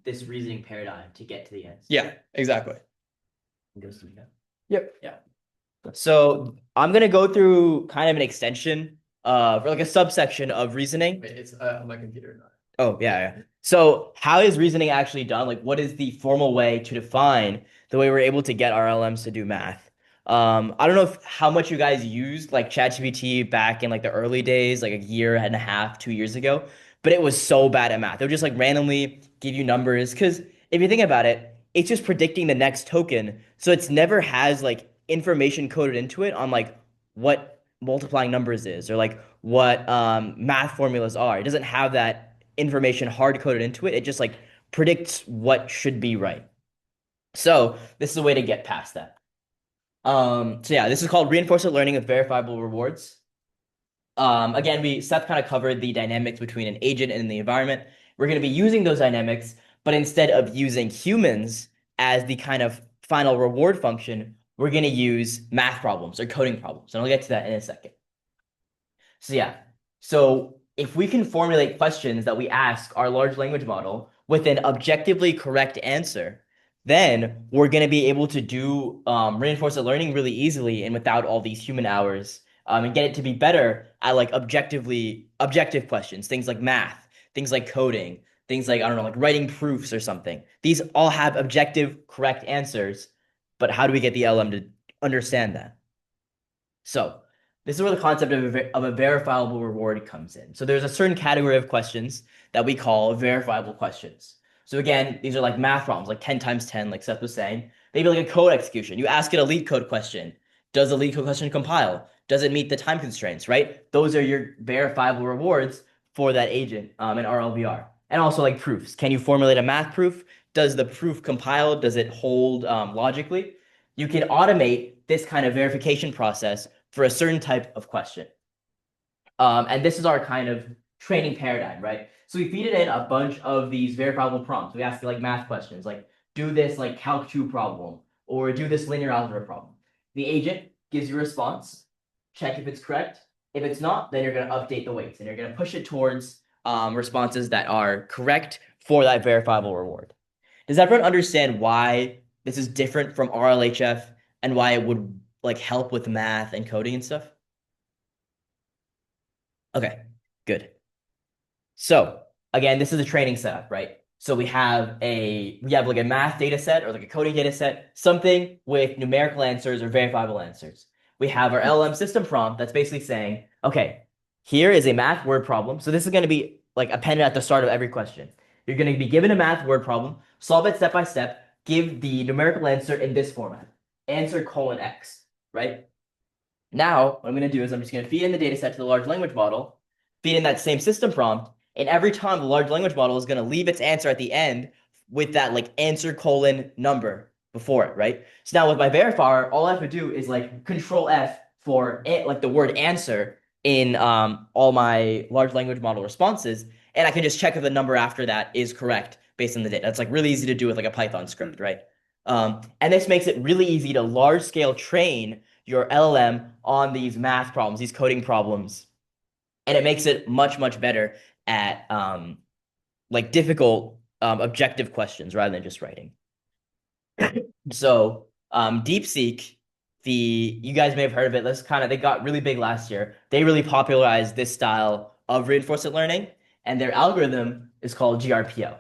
this reasoning paradigm to get to the end. Yeah, exactly. Yep. Yeah. So I'm gonna go through kind of an extension for like a subsection of reasoning. Wait, it's on my computer now. Oh, yeah. So how is reasoning actually done? Like, what is the formal way to define the way we're able to get our LLMs to do math? I don't know how much you guys used like ChatGPT back in like the early days, like a year and a half, 2 years ago, but it was so bad at math. It would just like randomly give you numbers. Because if you think about it, it's just predicting the next token. So it's never has like information coded into it on like what multiplying numbers is or like what math formulas are. It doesn't have that information hard coded into it. It just like predicts what should be right. So this is a way to get past that. So yeah, this is called reinforcement learning with verifiable rewards. Again, Seth kind of covered the dynamics between an agent and the environment. We're going to be using those dynamics, but instead of using humans as the kind of final reward function, we're going to use math problems or coding problems. And I'll get to that in a second. So yeah, so if we can formulate questions that we ask our large language model with an objectively correct answer, then we're going to be able to do reinforcement learning really easily and without all these human hours, and get it to be better at like objective questions, things like math, things like coding, things like, I don't know, like writing proofs or something. These all have objective correct answers, but how do we get the LM to understand that? So this is where the concept of a verifiable reward comes in. So there's a certain category of questions that we call verifiable questions. So again, these are like math problems, like 10 times 10, like Seth was saying. Maybe like a code execution. You ask it a lead code question. Does the lead code question compile? Does it meet the time constraints, right? Those are your verifiable rewards for that agent in RLVR. And also like proofs. Can you formulate a math proof? Does the proof compile? Does it hold logically? You can automate this kind of verification process for a certain type of question. And this is our kind of training paradigm, right? So we feed it in a bunch of these verifiable prompts. We ask it like math questions, like do this like calc 2 problem or do this linear algebra problem. The agent gives you a response, check if it's correct. If it's not, then you're going to update the weights and you're going to push it towards responses that are correct for that verifiable reward. Does everyone understand why this is different from RLHF and why it would like help with math and coding and stuff? Okay, good. So again, this is a training setup, right? So we have like a math data set or like a coding data set, something with numerical answers or verifiable answers. We have our LLM system prompt that's basically saying, okay, here is a math word problem. So this is going to be like appended at the start of every question. You're going to be given a math word problem, solve it step by step, give the numerical answer in this format, answer colon X, right? Now, what I'm going to do is I'm just going to feed in the data set to the large language model, feed in that same system prompt, and every time the large language model is going to leave its answer at the end with that like answer colon number before it, right? So now with my verifier, all I have to do is like control F for like the word answer in all my large language model responses, and I can just check if the number after that is correct based on the data. That's like really easy to do with like a Python script, right? And this makes it really easy to large scale train your LLM on these math problems, these coding problems, and it makes it much, much better at like difficult objective questions rather than just writing. So DeepSeek, you guys may have heard of it. They got really big last year. They really popularized this style of reinforcement learning, and their algorithm is called GRPO.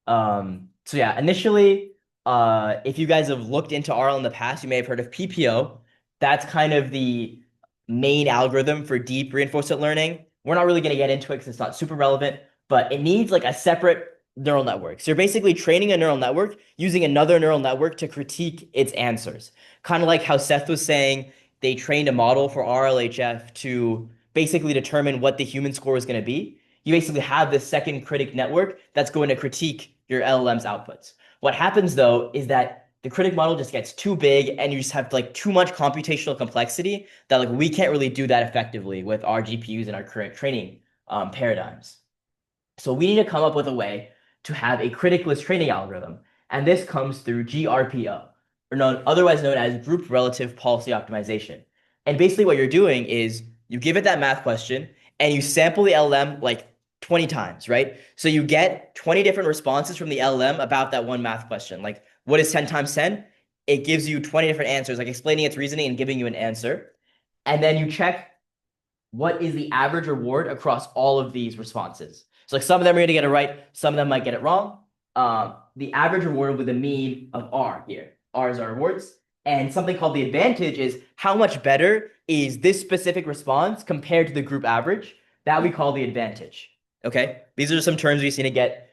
So yeah, initially, if you guys have looked into RL in the past, you may have heard of PPO. That's kind of the main algorithm for deep reinforcement learning. We're not really going to get into it because it's not super relevant, but it needs like a separate neural network. So you're basically training a neural network using another neural network to critique its answers. Kind of like how Seth was saying they trained a model for RLHF to basically determine what the human score is going to be. You basically have this second critic network that's going to critique your LLM's outputs. What happens though is that the critic model just gets too big and you just have like too much computational complexity that like we can't really do that effectively with our GPUs and our current training paradigms. So we need to come up with a way to have a criticless training algorithm. And this comes through GRPO, otherwise known as group relative policy optimization. And basically what you're doing is you give it that math question and you sample the LLM like 20 times, right? So you get 20 different responses from the LLM about that one math question. Like, what is 10 times 10? It gives you 20 different answers, like explaining its reasoning and giving you an answer. And then you check what is the average reward across all of these responses. So like some of them are going to get it right, some of them might get it wrong. The average reward with a mean of R here. R is our rewards. And something called the advantage is how much better is this specific response compared to the group average. That we call the advantage. Okay? These are some terms we just need to get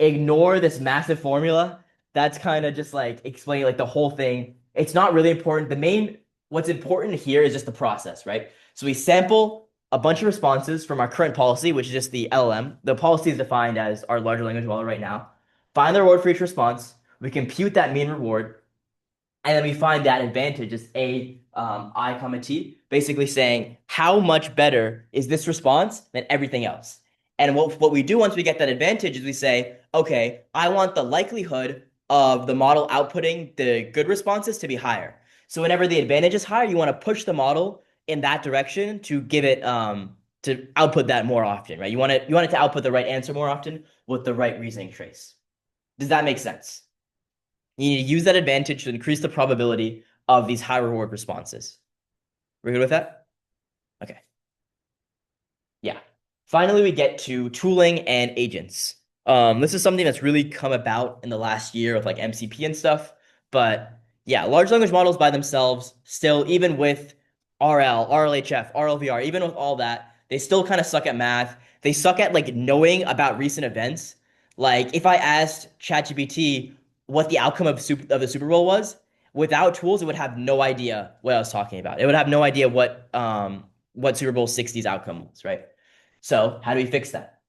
ignore this massive formula. That's kind of just like explaining like the whole thing. It's not really important. What's important here is just the process, right? So we sample a bunch of responses from our current policy, which is just the LLM. The policy is defined as our larger language model right now. Find the reward for each response. We compute that mean reward, and then we find that advantage is A, I comma T, basically saying how much better is this response than everything else. And what we do once we get that advantage is we say, okay, I want the likelihood of the model outputting the good responses to be higher. So whenever the advantage is higher, you want to push the model in that direction to give it to output that more often, right? You want it to output the right answer more often with the right reasoning trace. Does that make sense? You need to use that advantage to increase the probability of these high reward responses. We're good with that? Okay. Yeah. Finally, we get to tooling and agents. This is something that's really come about in the last year of like MCP and stuff. But yeah, large language models by themselves, still, even with RL, RLHF, RLVR, even with all that, they still kind of suck at math. They suck at like knowing about recent events. Like if I asked ChatGPT what the outcome of the Super Bowl was, without tools, it would have no idea what I was talking about. It would have no idea what Super Bowl 60's outcome was, right? So how do we fix that?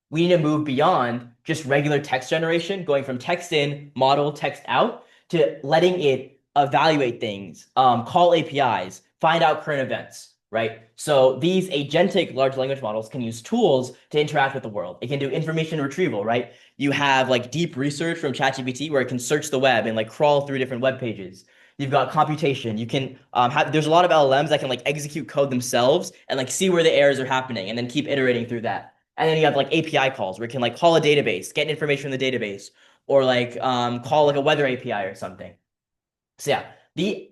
We need to move beyond just regular text generation, going from text in, model, text out, to letting it evaluate things, call APIs, find out current events, right? So these agentic large language models can use tools to interact with the world. It can do information retrieval, right? You have like deep research from ChatGPT where it can search the web and like crawl through different web pages. You've got computation. You can there's a lot of LLMs that can like execute code themselves and like see where the errors are happening and then keep iterating through that. And then you have like API calls where it can like call a database, get information from the database, or like call like a weather API or something. So yeah,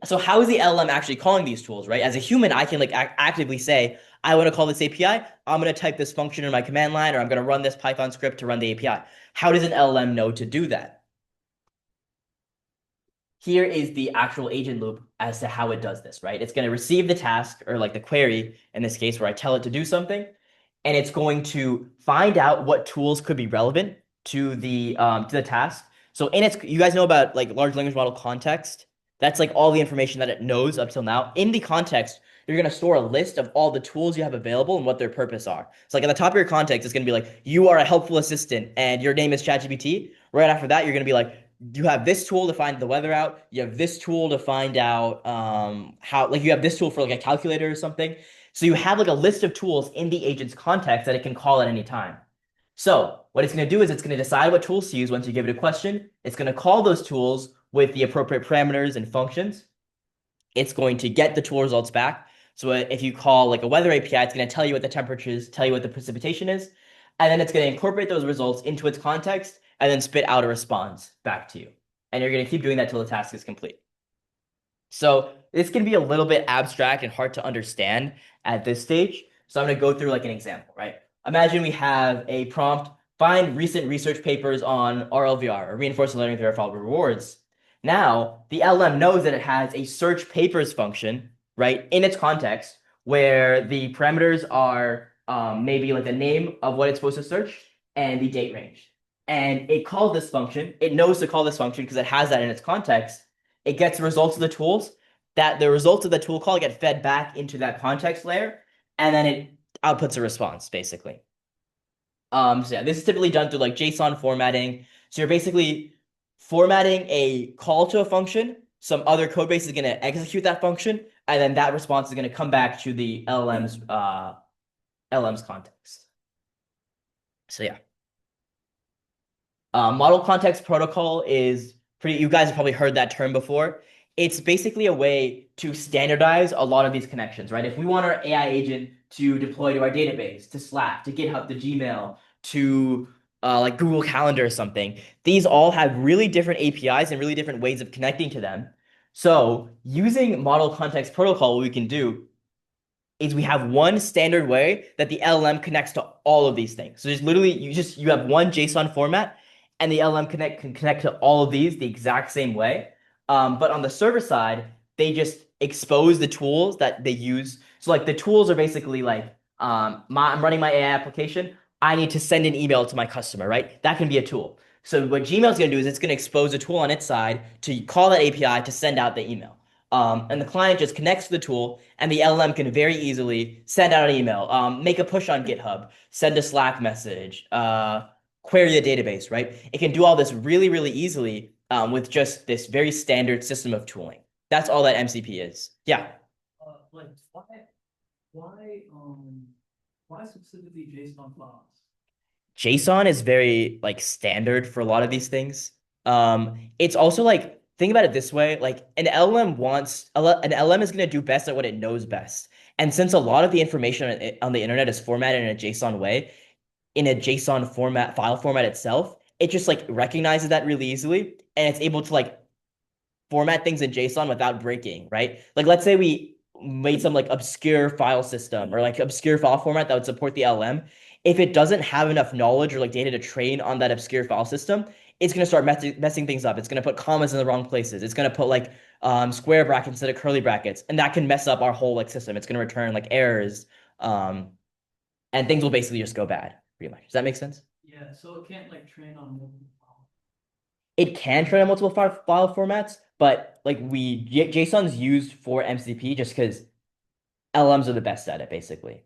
so how is the LLM actually calling these tools, right? As a human, I can like actively say, I want to call this API. I'm going to type this function in my command line, or I'm going to run this Python script to run the API. How does an LLM know to do that? Here is the actual agent loop as to how it does this, right? It's going to receive the task or like the query in this case where I tell it to do something, and it's going to find out what tools could be relevant to the task. So in its, you guys know about like large language model context. That's like all the information that it knows up till now. In the context, you're going to store a list of all the tools you have available and what their purpose are. So like at the top of your context, it's going to be like, you are a helpful assistant and your name is ChatGPT. Right after that, you're going to be like, you have this tool to find the weather out. You have this tool to find out how, like you have this tool for like a calculator or something. So you have like a list of tools in the agent's context that it can call at any time. So what it's going to do is it's going to decide what tools to use once you give it a question. It's going to call those tools with the appropriate parameters and functions. It's going to get the tool results back. So if you call like a weather API, it's going to tell you what the temperature is, tell you what the precipitation is, and then it's going to incorporate those results into its context and then spit out a response back to you. And you're going to keep doing that till the task is complete. So this can be a little bit abstract and hard to understand at this stage. So I'm going to go through like an example, right? Imagine we have a prompt, find recent research papers on RLVR, or reinforcement learning verifiable rewards. Now, the LM knows that it has a search papers function, right, in its context, where the parameters are maybe like the name of what it's supposed to search and the date range. And it calls this function. It knows to call this function because it has that in its context. It gets the results of the tools. That the results of the tool call get fed back into that context layer, and then it outputs a response, basically. So yeah, this is typically done through like JSON formatting. So you're basically formatting a call to a function. Some other code base is going to execute that function, and then that response is going to come back to the LLM's context. So yeah. Model context protocol is pretty, you guys have probably heard that term before. It's basically a way to standardize a lot of these connections, right? If we want our AI agent to deploy to our database, to Slack, to GitHub, to Gmail, to like Google Calendar or something, these all have really different APIs and really different ways of connecting to them. So using model context protocol, what we can do is we have one standard way that the LLM connects to all of these things. So just literally you have one JSON format and the LLM can connect to all of these the exact same way. But on the server side, they just expose the tools that they use. So like the tools are basically like I'm running my AI application. I need to send an email to my customer, right? That can be a tool. So what Gmail is going to do is it's going to expose a tool on its side to call that API to send out the email. And the client just connects to the tool, and the LLM can very easily send out an email, make a push on GitHub, send a Slack message, query the database, right? It can do all this really, really easily with just this very standard system of tooling. That's all that MCP is. Yeah. Like why why specifically JSON files? JSON is very like standard for a lot of these things. It's also like think about it this way, like an LM is going to do best at what it knows best. And since a lot of the information on the internet is formatted in a JSON way, in a JSON format, file format itself, it just like recognizes that really easily and it's able to like format things in JSON without breaking, right? Like let's say we made some like obscure file system or like obscure file format that would support the LM. If it doesn't have enough knowledge or like data to train on that obscure file system, it's going to start messing things up. It's going to put commas in the wrong places. It's going to put like square brackets instead of curly brackets, and that can mess up our whole like system. It's going to return like errors, um, and things will basically just go bad. Pretty much. Does that make sense? Yeah, so it can't like train on multiple files. It can train on multiple file formats, but like JSON's used for MCP just because LMs are the best at it, basically.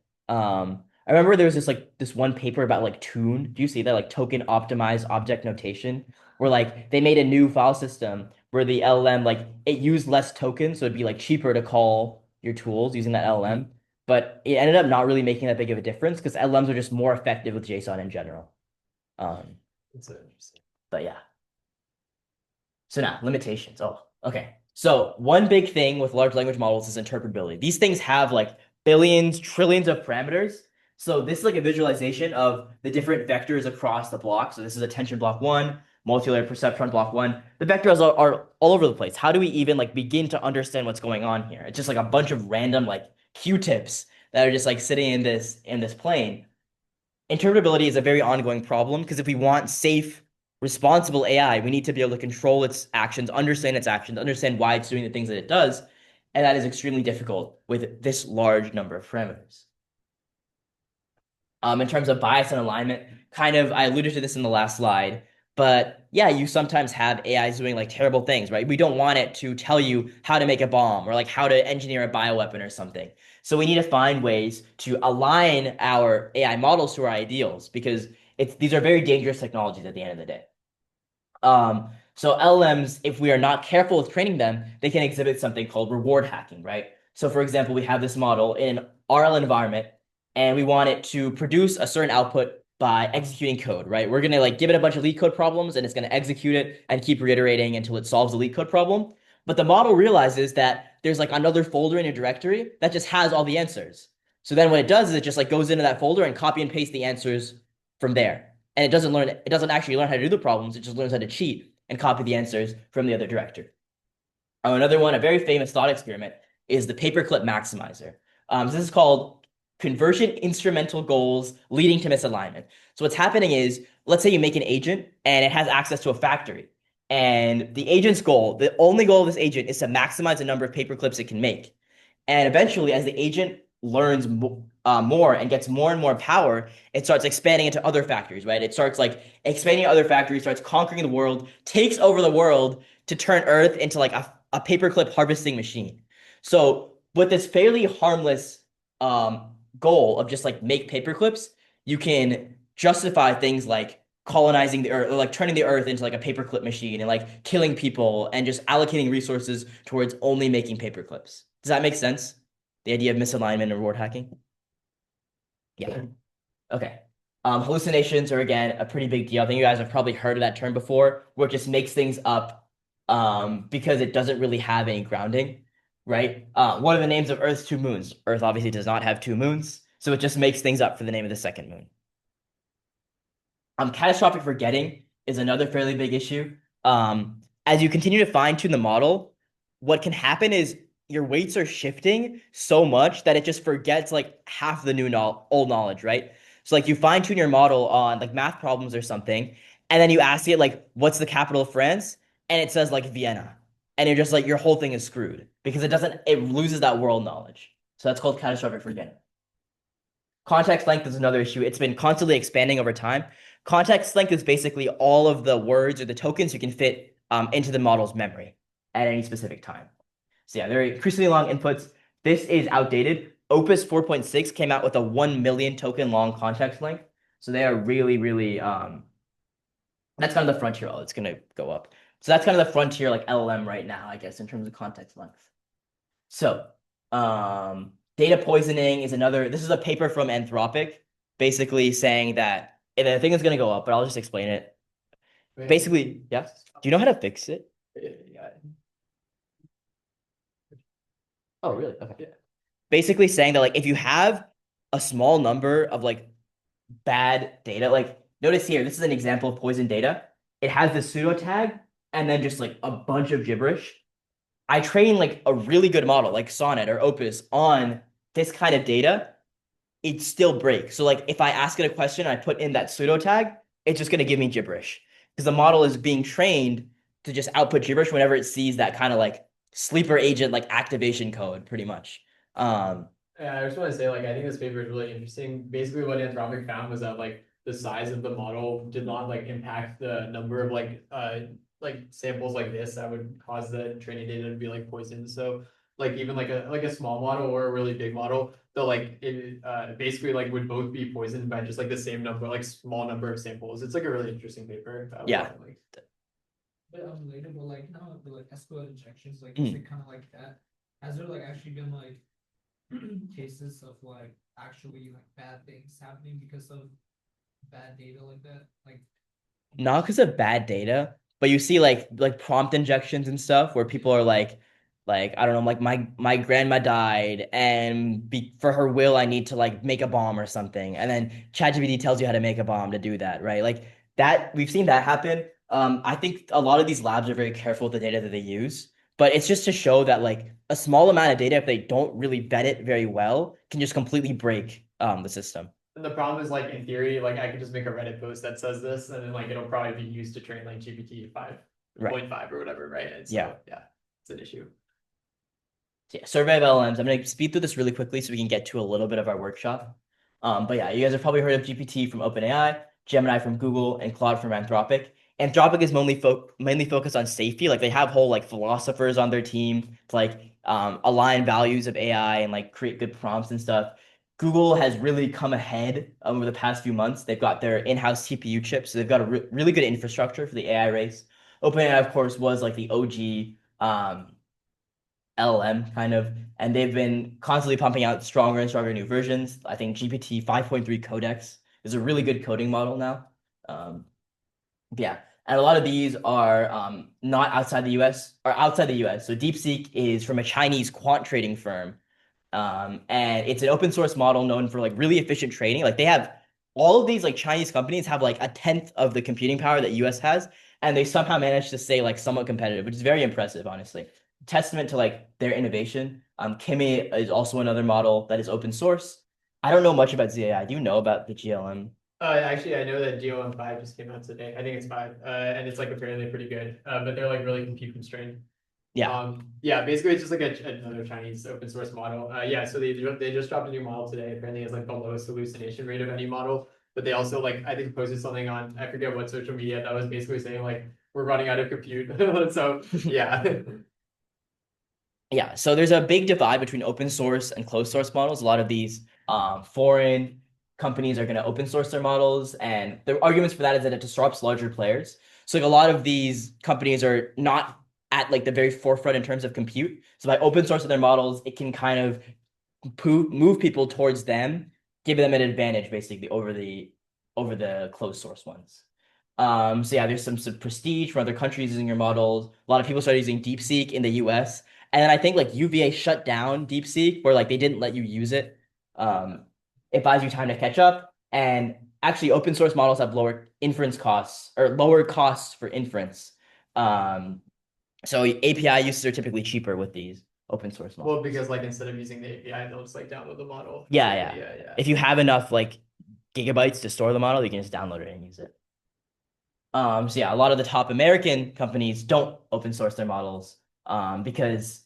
I remember there was this one paper about like Tune. Do you see that like token optimized object notation, where like they made a new file system where the LLM like it used less tokens, so it'd be like cheaper to call your tools using that LLM. But it ended up not really making that big of a difference because LLMs are just more effective with JSON in general. Um, That's so interesting. but yeah. So now, limitations. Oh, okay. So one big thing with large language models is interpretability. These things have like billions, trillions of parameters. So this is like a visualization of the different vectors across the block. So this is attention block one, multi-layer perceptron block one. The vectors are all over the place. How do we even like begin to understand what's going on here? It's just like a bunch of random like Q-tips that are just like sitting in this plane. Interpretability is a very ongoing problem because if we want safe, responsible AI, we need to be able to control its actions, understand why it's doing the things that it does. And that is extremely difficult with this large number of parameters. In terms of bias and alignment, kind of, I alluded to this in the last slide, but yeah, you sometimes have AIs doing like terrible things, right? We don't want it to tell you how to make a bomb or like how to engineer a bioweapon or something. So we need to find ways to align our AI models to our ideals because these are very dangerous technologies at the end of the day. So LLMs, if we are not careful with training them, they can exhibit something called reward hacking, right? So for example, we have this model in an RL environment and we want it to produce a certain output by executing code, right? We're gonna like give it a bunch of leak code problems and it's gonna execute it and keep reiterating until it solves the leak code problem. But the model realizes that there's like another folder in a directory that just has all the answers. So then what it does is it just like goes into that folder and copy and paste the answers from there. And it doesn't actually learn how to do the problems, it just learns how to cheat and copy the answers from the other director. Another one, a very famous thought experiment, is the paperclip maximizer. So this is called conversion instrumental goals leading to misalignment. So what's happening is, let's say you make an agent and it has access to a factory. And the agent's goal, the only goal of this agent is to maximize the number of paperclips it can make. And eventually, as the agent learns more and gets more and more power, it starts expanding into other factories, right? It starts like expanding other factories, starts conquering the world, takes over the world to turn Earth into like a paperclip harvesting machine. So with this fairly harmless goal of just like make paperclips, you can justify things like colonizing the earth or like turning the earth into like a paperclip machine and like killing people and just allocating resources towards only making paperclips. Does that make sense? The idea of misalignment and reward hacking? Yeah. Okay. Hallucinations are again a pretty big deal. I think you guys have probably heard of that term before, where it just makes things up because it doesn't really have any grounding, right? What are the names of Earth's two moons? Earth obviously does not have two moons, so it just makes things up for the name of the second moon. Catastrophic forgetting is another fairly big issue. As you continue to fine tune the model, what can happen is your weights are shifting so much that it just forgets like half the old knowledge, right? So like you fine tune your model on like math problems or something, and then you ask it like, what's the capital of France? And it says like Vienna. And you're just like, your whole thing is screwed because it loses that world knowledge. So that's called catastrophic forgetting. Context length is another issue. It's been constantly expanding over time. Context length is basically all of the words or the tokens you can fit into the model's memory at any specific time. So yeah, they're increasingly long inputs. This is outdated. Opus 4.6 came out with a 1 million token long context length. So they are really, really that's kind of the frontier. Oh, it's gonna go up. So that's kind of the frontier like LLM right now, I guess, in terms of context length. So data poisoning is another. This is a paper from Anthropic, basically saying that and I think it's gonna go up, but I'll just explain it. Basically, yeah. Do you know how to fix it? Yeah. Oh, really? Okay. Yeah. Basically saying that like if you have a small number of like bad data, like notice here, this is an example of poison data. It has the pseudo tag and then just like a bunch of gibberish. I train like a really good model like Sonnet or Opus on this kind of data, it still breaks. So like if I ask it a question and I put in that pseudo tag, it's just gonna give me gibberish because the model is being trained to just output gibberish whenever it sees that kind of like sleeper agent like activation code, pretty much. Um, Yeah, I just want to say, like, I think this paper is really interesting. Basically, what Anthropic found was that like the size of the model did not like impact the number of like samples like this that would cause the training data to be like poisoned. So like even like a small model or a really big model, the like it basically like would both be poisoned by just like the same number, like small number of samples. It's like a really interesting paper. yeah. Like, But unrelatable, like now the like SQL injections, like Mm. is it kind of like that? Has there like actually been like cases of like actually like bad things happening because of bad data like that? Like Not because of bad data, but you see like prompt injections and stuff where people are like I don't know, like my grandma died and for her will I need to like make a bomb or something. And then ChatGPT tells you how to make a bomb to do that, right? Like that we've seen that happen. I think a lot of these labs are very careful with the data that they use, but it's just to show that like a small amount of data, if they don't really vet it very well, can just completely break the system. and the problem is like in theory, like I could just make a Reddit post that says this, and then like it'll probably be used to train like GPT 5.5 or whatever, right? And so Yeah. yeah, it's an issue. So yeah, survey of LLMs. I'm going to speed through this really quickly so we can get to a little bit of our workshop. But yeah, you guys have probably heard of GPT from OpenAI, Gemini from Google, and Claude from Anthropic. Anthropic is mainly focused on safety. Like they have whole like philosophers on their team to like align values of AI and like create good prompts and stuff. Google has really come ahead over the past few months. They've got their in-house TPU chips, so they've got a really good infrastructure for the AI race. OpenAI, of course, was like the OG LLM kind of, and they've been constantly pumping out stronger and stronger new versions. I think GPT 5.3 Codex is a really good coding model now. Um, yeah, and a lot of these are not outside the US or outside the US. So DeepSeek is from a Chinese quant trading firm, and it's an open source model known for like really efficient trading. Like they have all of these like Chinese companies have like a tenth of the computing power that US has, and they somehow managed to stay like somewhat competitive, which is very impressive, honestly. Testament to like their innovation. Kimi is also another model that is open source. I don't know much about ZAI. Do you know about the GLM? Actually, I know that GOM 5 just came out today. I think it's 5, and it's like apparently pretty good. But they're like really compute constrained. Yeah. Yeah, basically it's just like another Chinese open source model. Yeah, so they just dropped a new model today. Apparently it's like the lowest hallucination rate of any model. But they also like I think posted something on I forget what social media that was basically saying like we're running out of compute. So yeah. Yeah, so there's a big divide between open source and closed source models. A lot of these foreign companies are going to open source their models, and the arguments for that is that it disrupts larger players. So like a lot of these companies are not at like the very forefront in terms of compute. So by open sourcing their models, it can kind of move people towards them, give them an advantage basically over the closed source ones. So yeah, there's some prestige from other countries using your models. A lot of people started using DeepSeek in the US. And then I think like UVA shut down DeepSeek where like they didn't let you use it. It buys you time to catch up. And actually open source models have lower inference costs or lower costs for inference. So API uses are typically cheaper with these open source models. Well, because like instead of using the API, they'll just like download the model. Yeah, Yeah, yeah. yeah. If you have enough like gigabytes to store the model, you can just download it and use it. So yeah, a lot of the top American companies don't open source their models because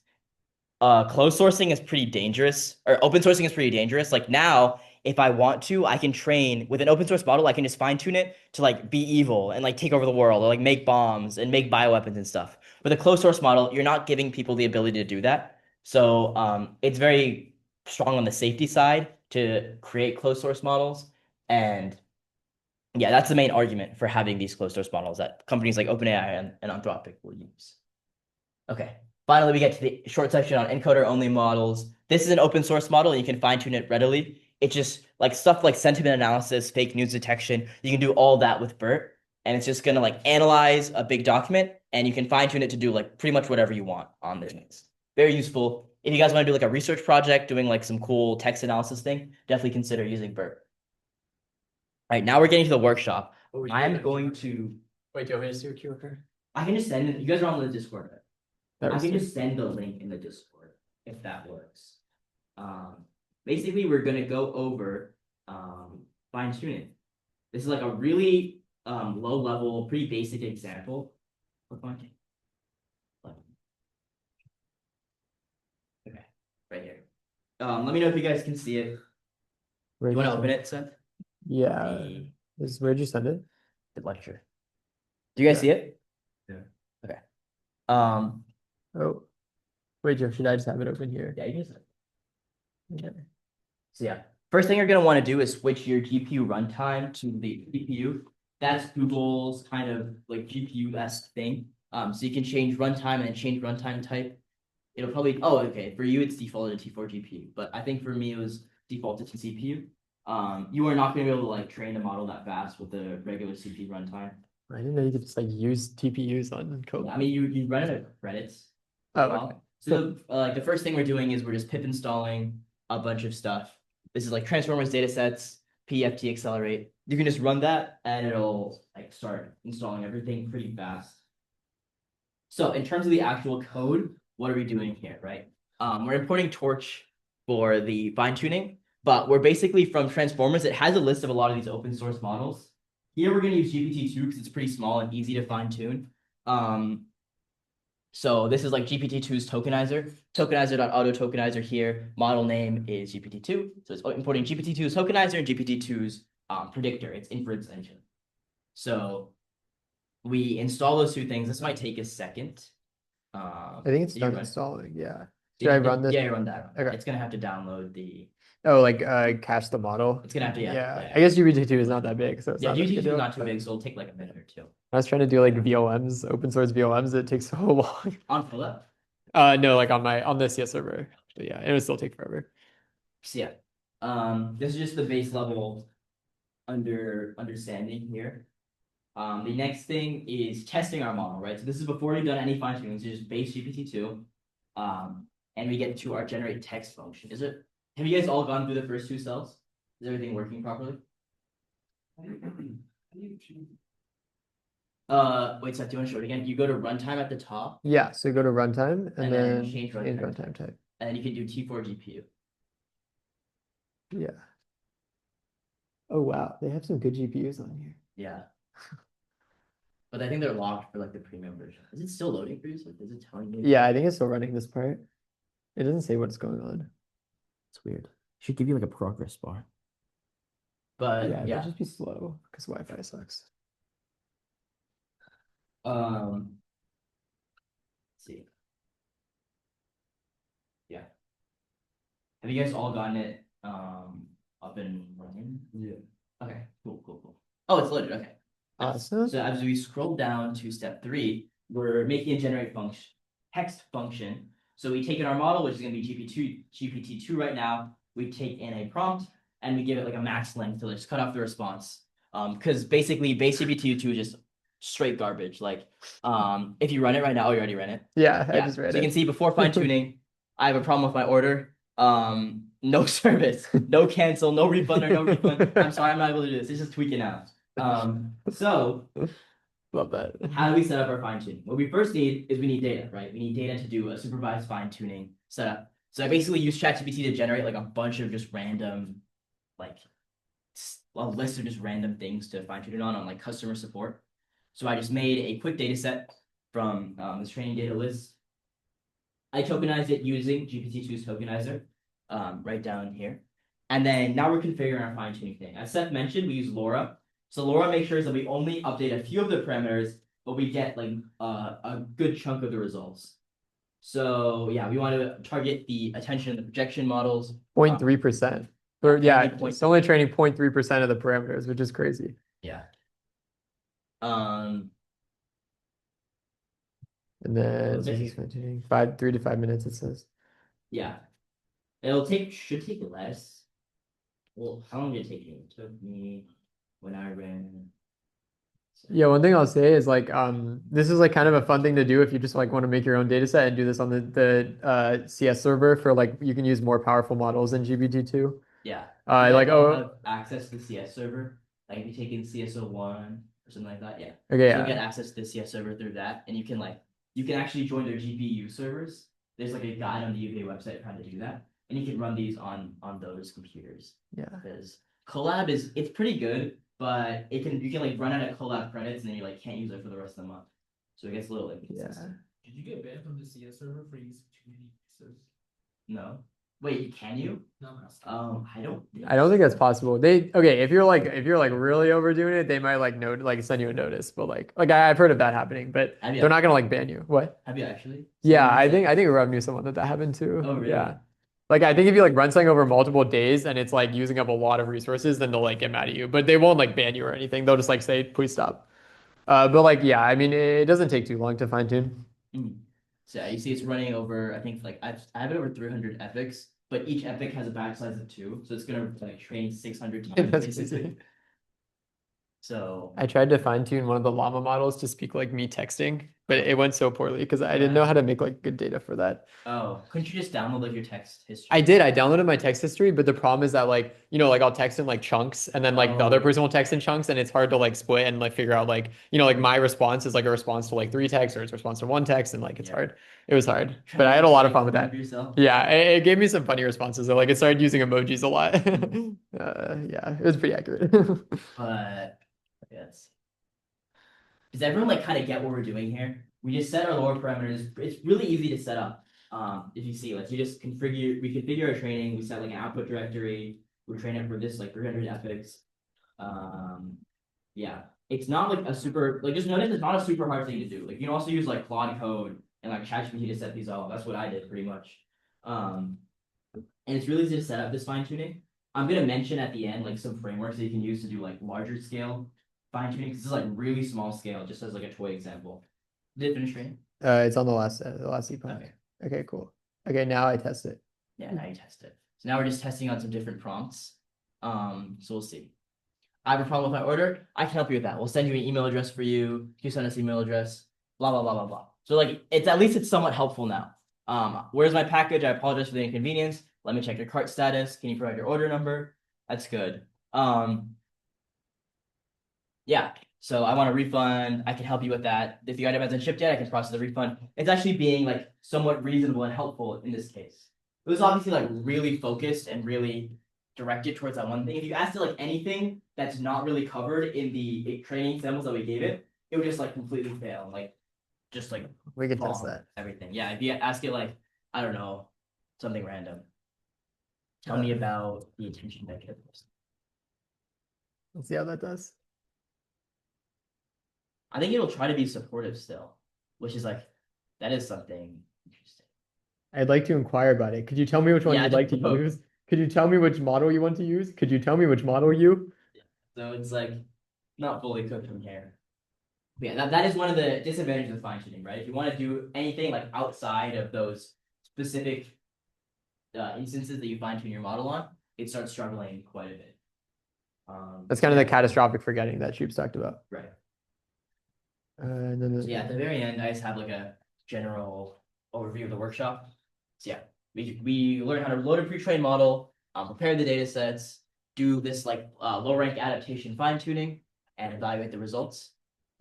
closed sourcing is pretty dangerous, or open sourcing is pretty dangerous. Like now, if I want to, I can train with an open source model. I can just fine tune it to like be evil and like take over the world or like make bombs and make bioweapons and stuff. With a closed source model, you're not giving people the ability to do that. So it's very strong on the safety side to create closed source models. And yeah, that's the main argument for having these closed source models that companies like OpenAI and Anthropic will use. Okay. Finally, we get to the short section on encoder only models. This is an open source model and you can fine tune it readily. It's just like stuff like sentiment analysis, fake news detection. You can do all that with BERT, and it's just gonna like analyze a big document and you can fine tune it to do like pretty much whatever you want on this. Very useful. If you guys want to do like a research project, doing like some cool text analysis thing, definitely consider using BERT. All right, now we're getting to the workshop. I'm going to. Wait, do you want me to do a QR code? I can just send it. You guys are on the Discord, right? That I was can sick. just send the link in the Discord if that works. Basically, we're gonna go over fine tuning. This is like a really low level, pretty basic example of fine tuning. Okay, right here. Let me know if you guys can see it. You want to open it, Seth? Yeah. Where'd you send it? The lecture. Do you guys see it? Yeah. Okay. Oh, wait, Joe, should I just have it open here? Yeah, you can. Okay. So yeah, first thing you're gonna want to do is switch your GPU runtime to the CPU. That's Google's kind of like GPU-esque thing. So you can change runtime and change runtime type. It'll probably, oh, okay, for you it's defaulted to T4 GPU, but I think for me it was defaulted to CPU. You are not gonna be able to like train a model that fast with the regular CPU runtime. I didn't know you could just like use TPUs on code. I mean, you run it at credits. Oh, as well. okay. So like the first thing we're doing is we're just pip installing a bunch of stuff. This is like transformers datasets, PFT accelerate. You can just run that and it'll like start installing everything pretty fast. So in terms of the actual code, what are we doing here, right? We're importing Torch for the fine tuning, but we're basically from transformers. It has a list of a lot of these open source models. Here we're going to use GPT-2 because it's pretty small and easy to fine tune. So this is like GPT-2's tokenizer. Tokenizer.auto tokenizer here. Model name is GPT-2. So it's importing GPT-2's tokenizer and GPT-2's predictor, its inference engine. So we install those two things. This might take a second. I think it's did you done run- installing. Yeah. did Should I you- run this? Yeah, you run that. Okay. It's gonna have to download the. Oh, like cache the model. It's gonna have to Yeah. I guess GPT-2 is not that big, so it's Yeah, not that big a GPT-2 is deal. not too big, so it'll take like a minute or two. I was trying to do like VLMs, open source VLMs. It takes so long. On Philip. No, like on the CS server. But yeah, it would still take forever. So yeah, this is just the base level understanding here. The next thing is testing our model, right? So this is before we've done any fine tuning. This is just base GPT-2. And we get to our generate text function. Have you guys all gone through the first two cells? Is everything working properly? Wait, Seth, do you want to show it again? You go to runtime at the top, Yeah, so go to runtime and And then then change change runtime runtime type. and then you can do T4 GPU. Yeah. Oh wow, they have some good GPUs on here. Yeah. But I think they're locked for like the premium version. Is it still loading for you? Like, is it telling you? Yeah, I think it's still running this part. It doesn't say what's going on. It's weird. Should give you like a progress bar. But Yeah, yeah. it'll just be slow because Wi-Fi sucks. Let's see. Yeah. Have you guys all gotten it up and running? Yeah. Okay, cool. Oh, it's loaded. Okay. Nice. Awesome. So as we scroll down to step 3, we're making a generate function, text function. So we take in our model, which is going to be GPT-2 right now. We take in a prompt and we give it like a max length to just cut off the response. Because basically base GPT-2 is just straight garbage. Like, if you run it right now, you already ran it. Yeah, I just read So you it. can see before fine tuning, I have a problem with my order. No service, no cancel, no refund or no refund. I'm sorry, I'm not able to do this. It's just tweaking out. So Love that. how do we set up our fine tuning? What we first need is we need data, right? We need data to do a supervised fine tuning setup. So I basically use ChatGPT to generate like a bunch of just random, like a list of just random things to fine tune it on like customer support. So I just made a quick data set from this training data list. I tokenized it using GPT-2's tokenizer, right down here. And then now we're configuring our fine tuning thing. As Seth mentioned, we use LoRa. So LoRa makes sure that we only update a few of the parameters, but we get like a good chunk of the results. So yeah, we want to target the attention and the projection models. 0.3%. Yeah, Or yeah, and it's only training 0.3% of the parameters, which is crazy. Yeah. And then Okay. this is fine-tuning. 3 to 5 minutes, it says. Yeah. Should take less. Well, how long did it take me? It took me when I ran. Yeah, one thing I'll say is like this is like kind of a fun thing to do if you just like want to make your own data set and do this on the CS server for like you can use more powerful models than GPT-2. Yeah. Like have access to the CS server. Like if you take in CSO1 or something like that, yeah. Okay, So you'll yeah. get access to the CS server through that, and you can actually join their GPU servers. There's like a guide on the UK website how to do that, and you can run these on those computers. Yeah. Because Collab it's pretty good, but you can like run out of Collab credits and then you like can't use it for the rest of the month. So it gets a little inconsistent. Did you get banned from the CS server for using too many pieces? No. Wait, can you? No, I'm asking. I don't think that's possible. If you're like really overdoing it, they might like send you a notice. But I've heard of that happening, but Have you they're not gonna like ban you. What? Have you actually? Yeah, I think Rev knew someone that happened too. Oh, really? Yeah. Like I think if you like run something over multiple days and it's like using up a lot of resources, then they'll like get mad at you. But they won't like ban you or anything. They'll just like say, please stop. But like yeah, I mean it doesn't take too long to fine tune. So yeah, you see it's running over, I think I have it over 300 epics, but each epic has a batch size of 2, so it's gonna like train 600 times That's basically. crazy. So I tried to fine tune one of the llama models to speak like me texting, but it went so poorly because I didn't know how to make like good data for that. oh, couldn't you just download like your text history? I did. I downloaded my text history, but the problem is that like, like I'll text in like chunks and then like the other person will text in chunks and it's hard to like split and like figure out like, like my response is like a response to like 3 texts or it's a response to 1 text and like it's hard. It was hard, but I had a lot of fun with that. Yeah, it gave me some funny responses. So like it started using emojis a lot. Yeah, it was pretty accurate. But yes. Does everyone like kind of get what we're doing here? We just set our lower parameters. It's really easy to set up. If you see, like we configure our training, we set like an output directory, we train it for this like 300 epics. Yeah. It's not like a super just notice it's not a super hard thing to do. Like you can also use like Claude code and like ChatGPT to set these all up. That's what I did pretty much. And it's really easy to set up this fine tuning. I'm gonna mention at the end like some frameworks that you can use to do like larger scale fine tuning. This is like really small scale, just as like a toy example. Did it finish training? It's on the last epoch. Okay. Okay, cool. Okay, now I test it. Yeah, now you test it. So now we're just testing on some different prompts. So we'll see. I have a problem with my order. I can help you with that. We'll send you an email address for you. You send us email address. Blah blah blah blah blah. So like at least it's somewhat helpful now. Where's my package? I apologize for the inconvenience. Let me check your cart status. Can you provide your order number? That's good. Yeah. So I want a refund. I can help you with that. If the item hasn't shipped yet, I can process the refund. It's actually being like somewhat reasonable and helpful in this case. It was obviously like really focused and really directed towards that one thing. If you asked it like anything that's not really covered in the training examples that we gave it, it would just like completely fail. Like just like we can test that. Everything. Yeah. If you ask it like, I don't know, something random. Tell me about the attention mechanism. Let's see how that does. I think it'll try to be supportive still, which is like, that is something interesting. I'd like to inquire about it. Could you tell me which one you'd like to use? Could you tell me which model you want to use? Could you tell me which model you? So it's like not fully cooked from here. But yeah, that is one of the disadvantages of fine tuning, right? If you want to do anything like outside of those specific instances that you fine tune your model on, it starts struggling quite a bit. That's kind of the catastrophic forgetting that Sheep's talked about. Right. And then So yeah, at the very end, I just have like a general overview of the workshop. So yeah, we learn how to load a pre-trained model, prepare the data sets, do this like low rank adaptation fine tuning, and evaluate the results.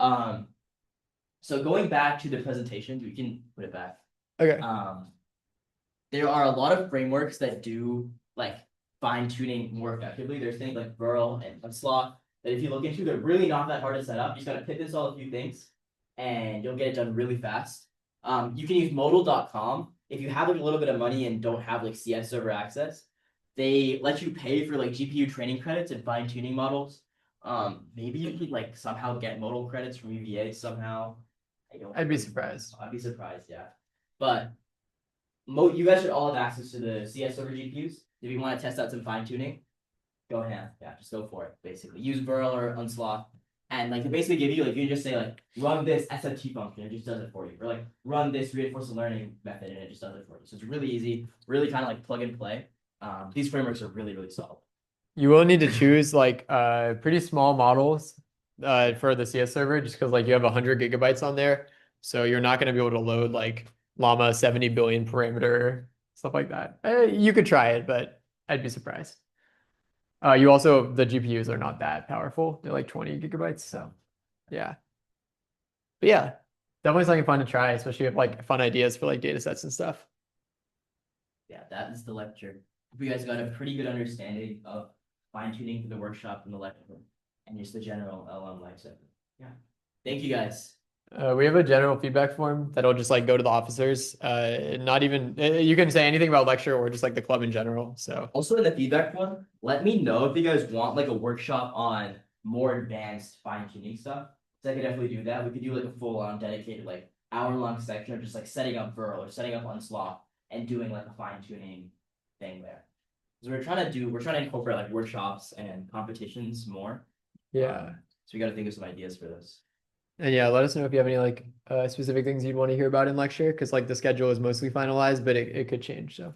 So going back to the presentation, we can put it back. Okay. There are a lot of frameworks that do like fine tuning more effectively. There's things like Burl and Unslot that if you look into, they're really not that hard to set up. You just gotta pip install a few things and you'll get it done really fast. You can use modal.com. If you have like a little bit of money and don't have like CS server access, they let you pay for like GPU training credits and fine tuning models. Maybe you could like somehow get modal credits from UVA somehow. I'd be surprised. I'd be surprised, yeah. But you guys should all have access to the CS server GPUs. If you want to test out some fine tuning, go ahead. Yeah, just go for it. Basically, use Burl or Unsloth, and like to basically give you like you can just say like run this SFT function, it just does it for you, or like run this reinforcement learning method, and it just does it for you. So it's really easy, really kind of like plug and play. These frameworks are really solid. You will need to choose like pretty small models for the CS server just because like you have 100 gigabytes on there. So you're not going to be able to load like Llama 70 billion parameter, stuff like that. You could try it, but I'd be surprised. You also, the GPUs are not that powerful. They're like 20 gigabytes. So yeah. But yeah, definitely something fun to try, especially if like fun ideas for like data sets and stuff. Yeah, that is the lecture. You guys got a pretty good understanding of fine tuning for the workshop and the lecture and just the general LM lifecycle. Yeah. Thank you guys. We have a general feedback form that'll just like go to the officers. Not even you can say anything about lecture or just like the club in general. So Also in the feedback form, let me know if you guys want like a workshop on more advanced fine tuning stuff. So I could definitely do that. We could do like a full on dedicated like hour-long section of just like setting up Virl or setting up Unsloth and doing like a fine tuning thing there. So we're trying to incorporate like workshops and competitions more. yeah. So we got to think of some ideas for this. And yeah, let us know if you have any like specific things you'd want to hear about in lecture, because like the schedule is mostly finalized, but it could change. So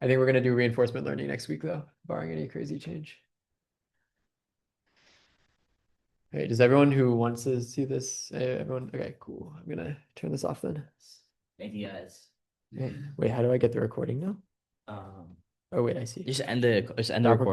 I think we're gonna do reinforcement learning next week though, barring any crazy change. All right, does everyone who wants to see this, everyone, okay, cool. I'm gonna turn this off then. Thank you guys. Wait, how do I get the recording now? Oh wait, I see. Just end the Stop recording.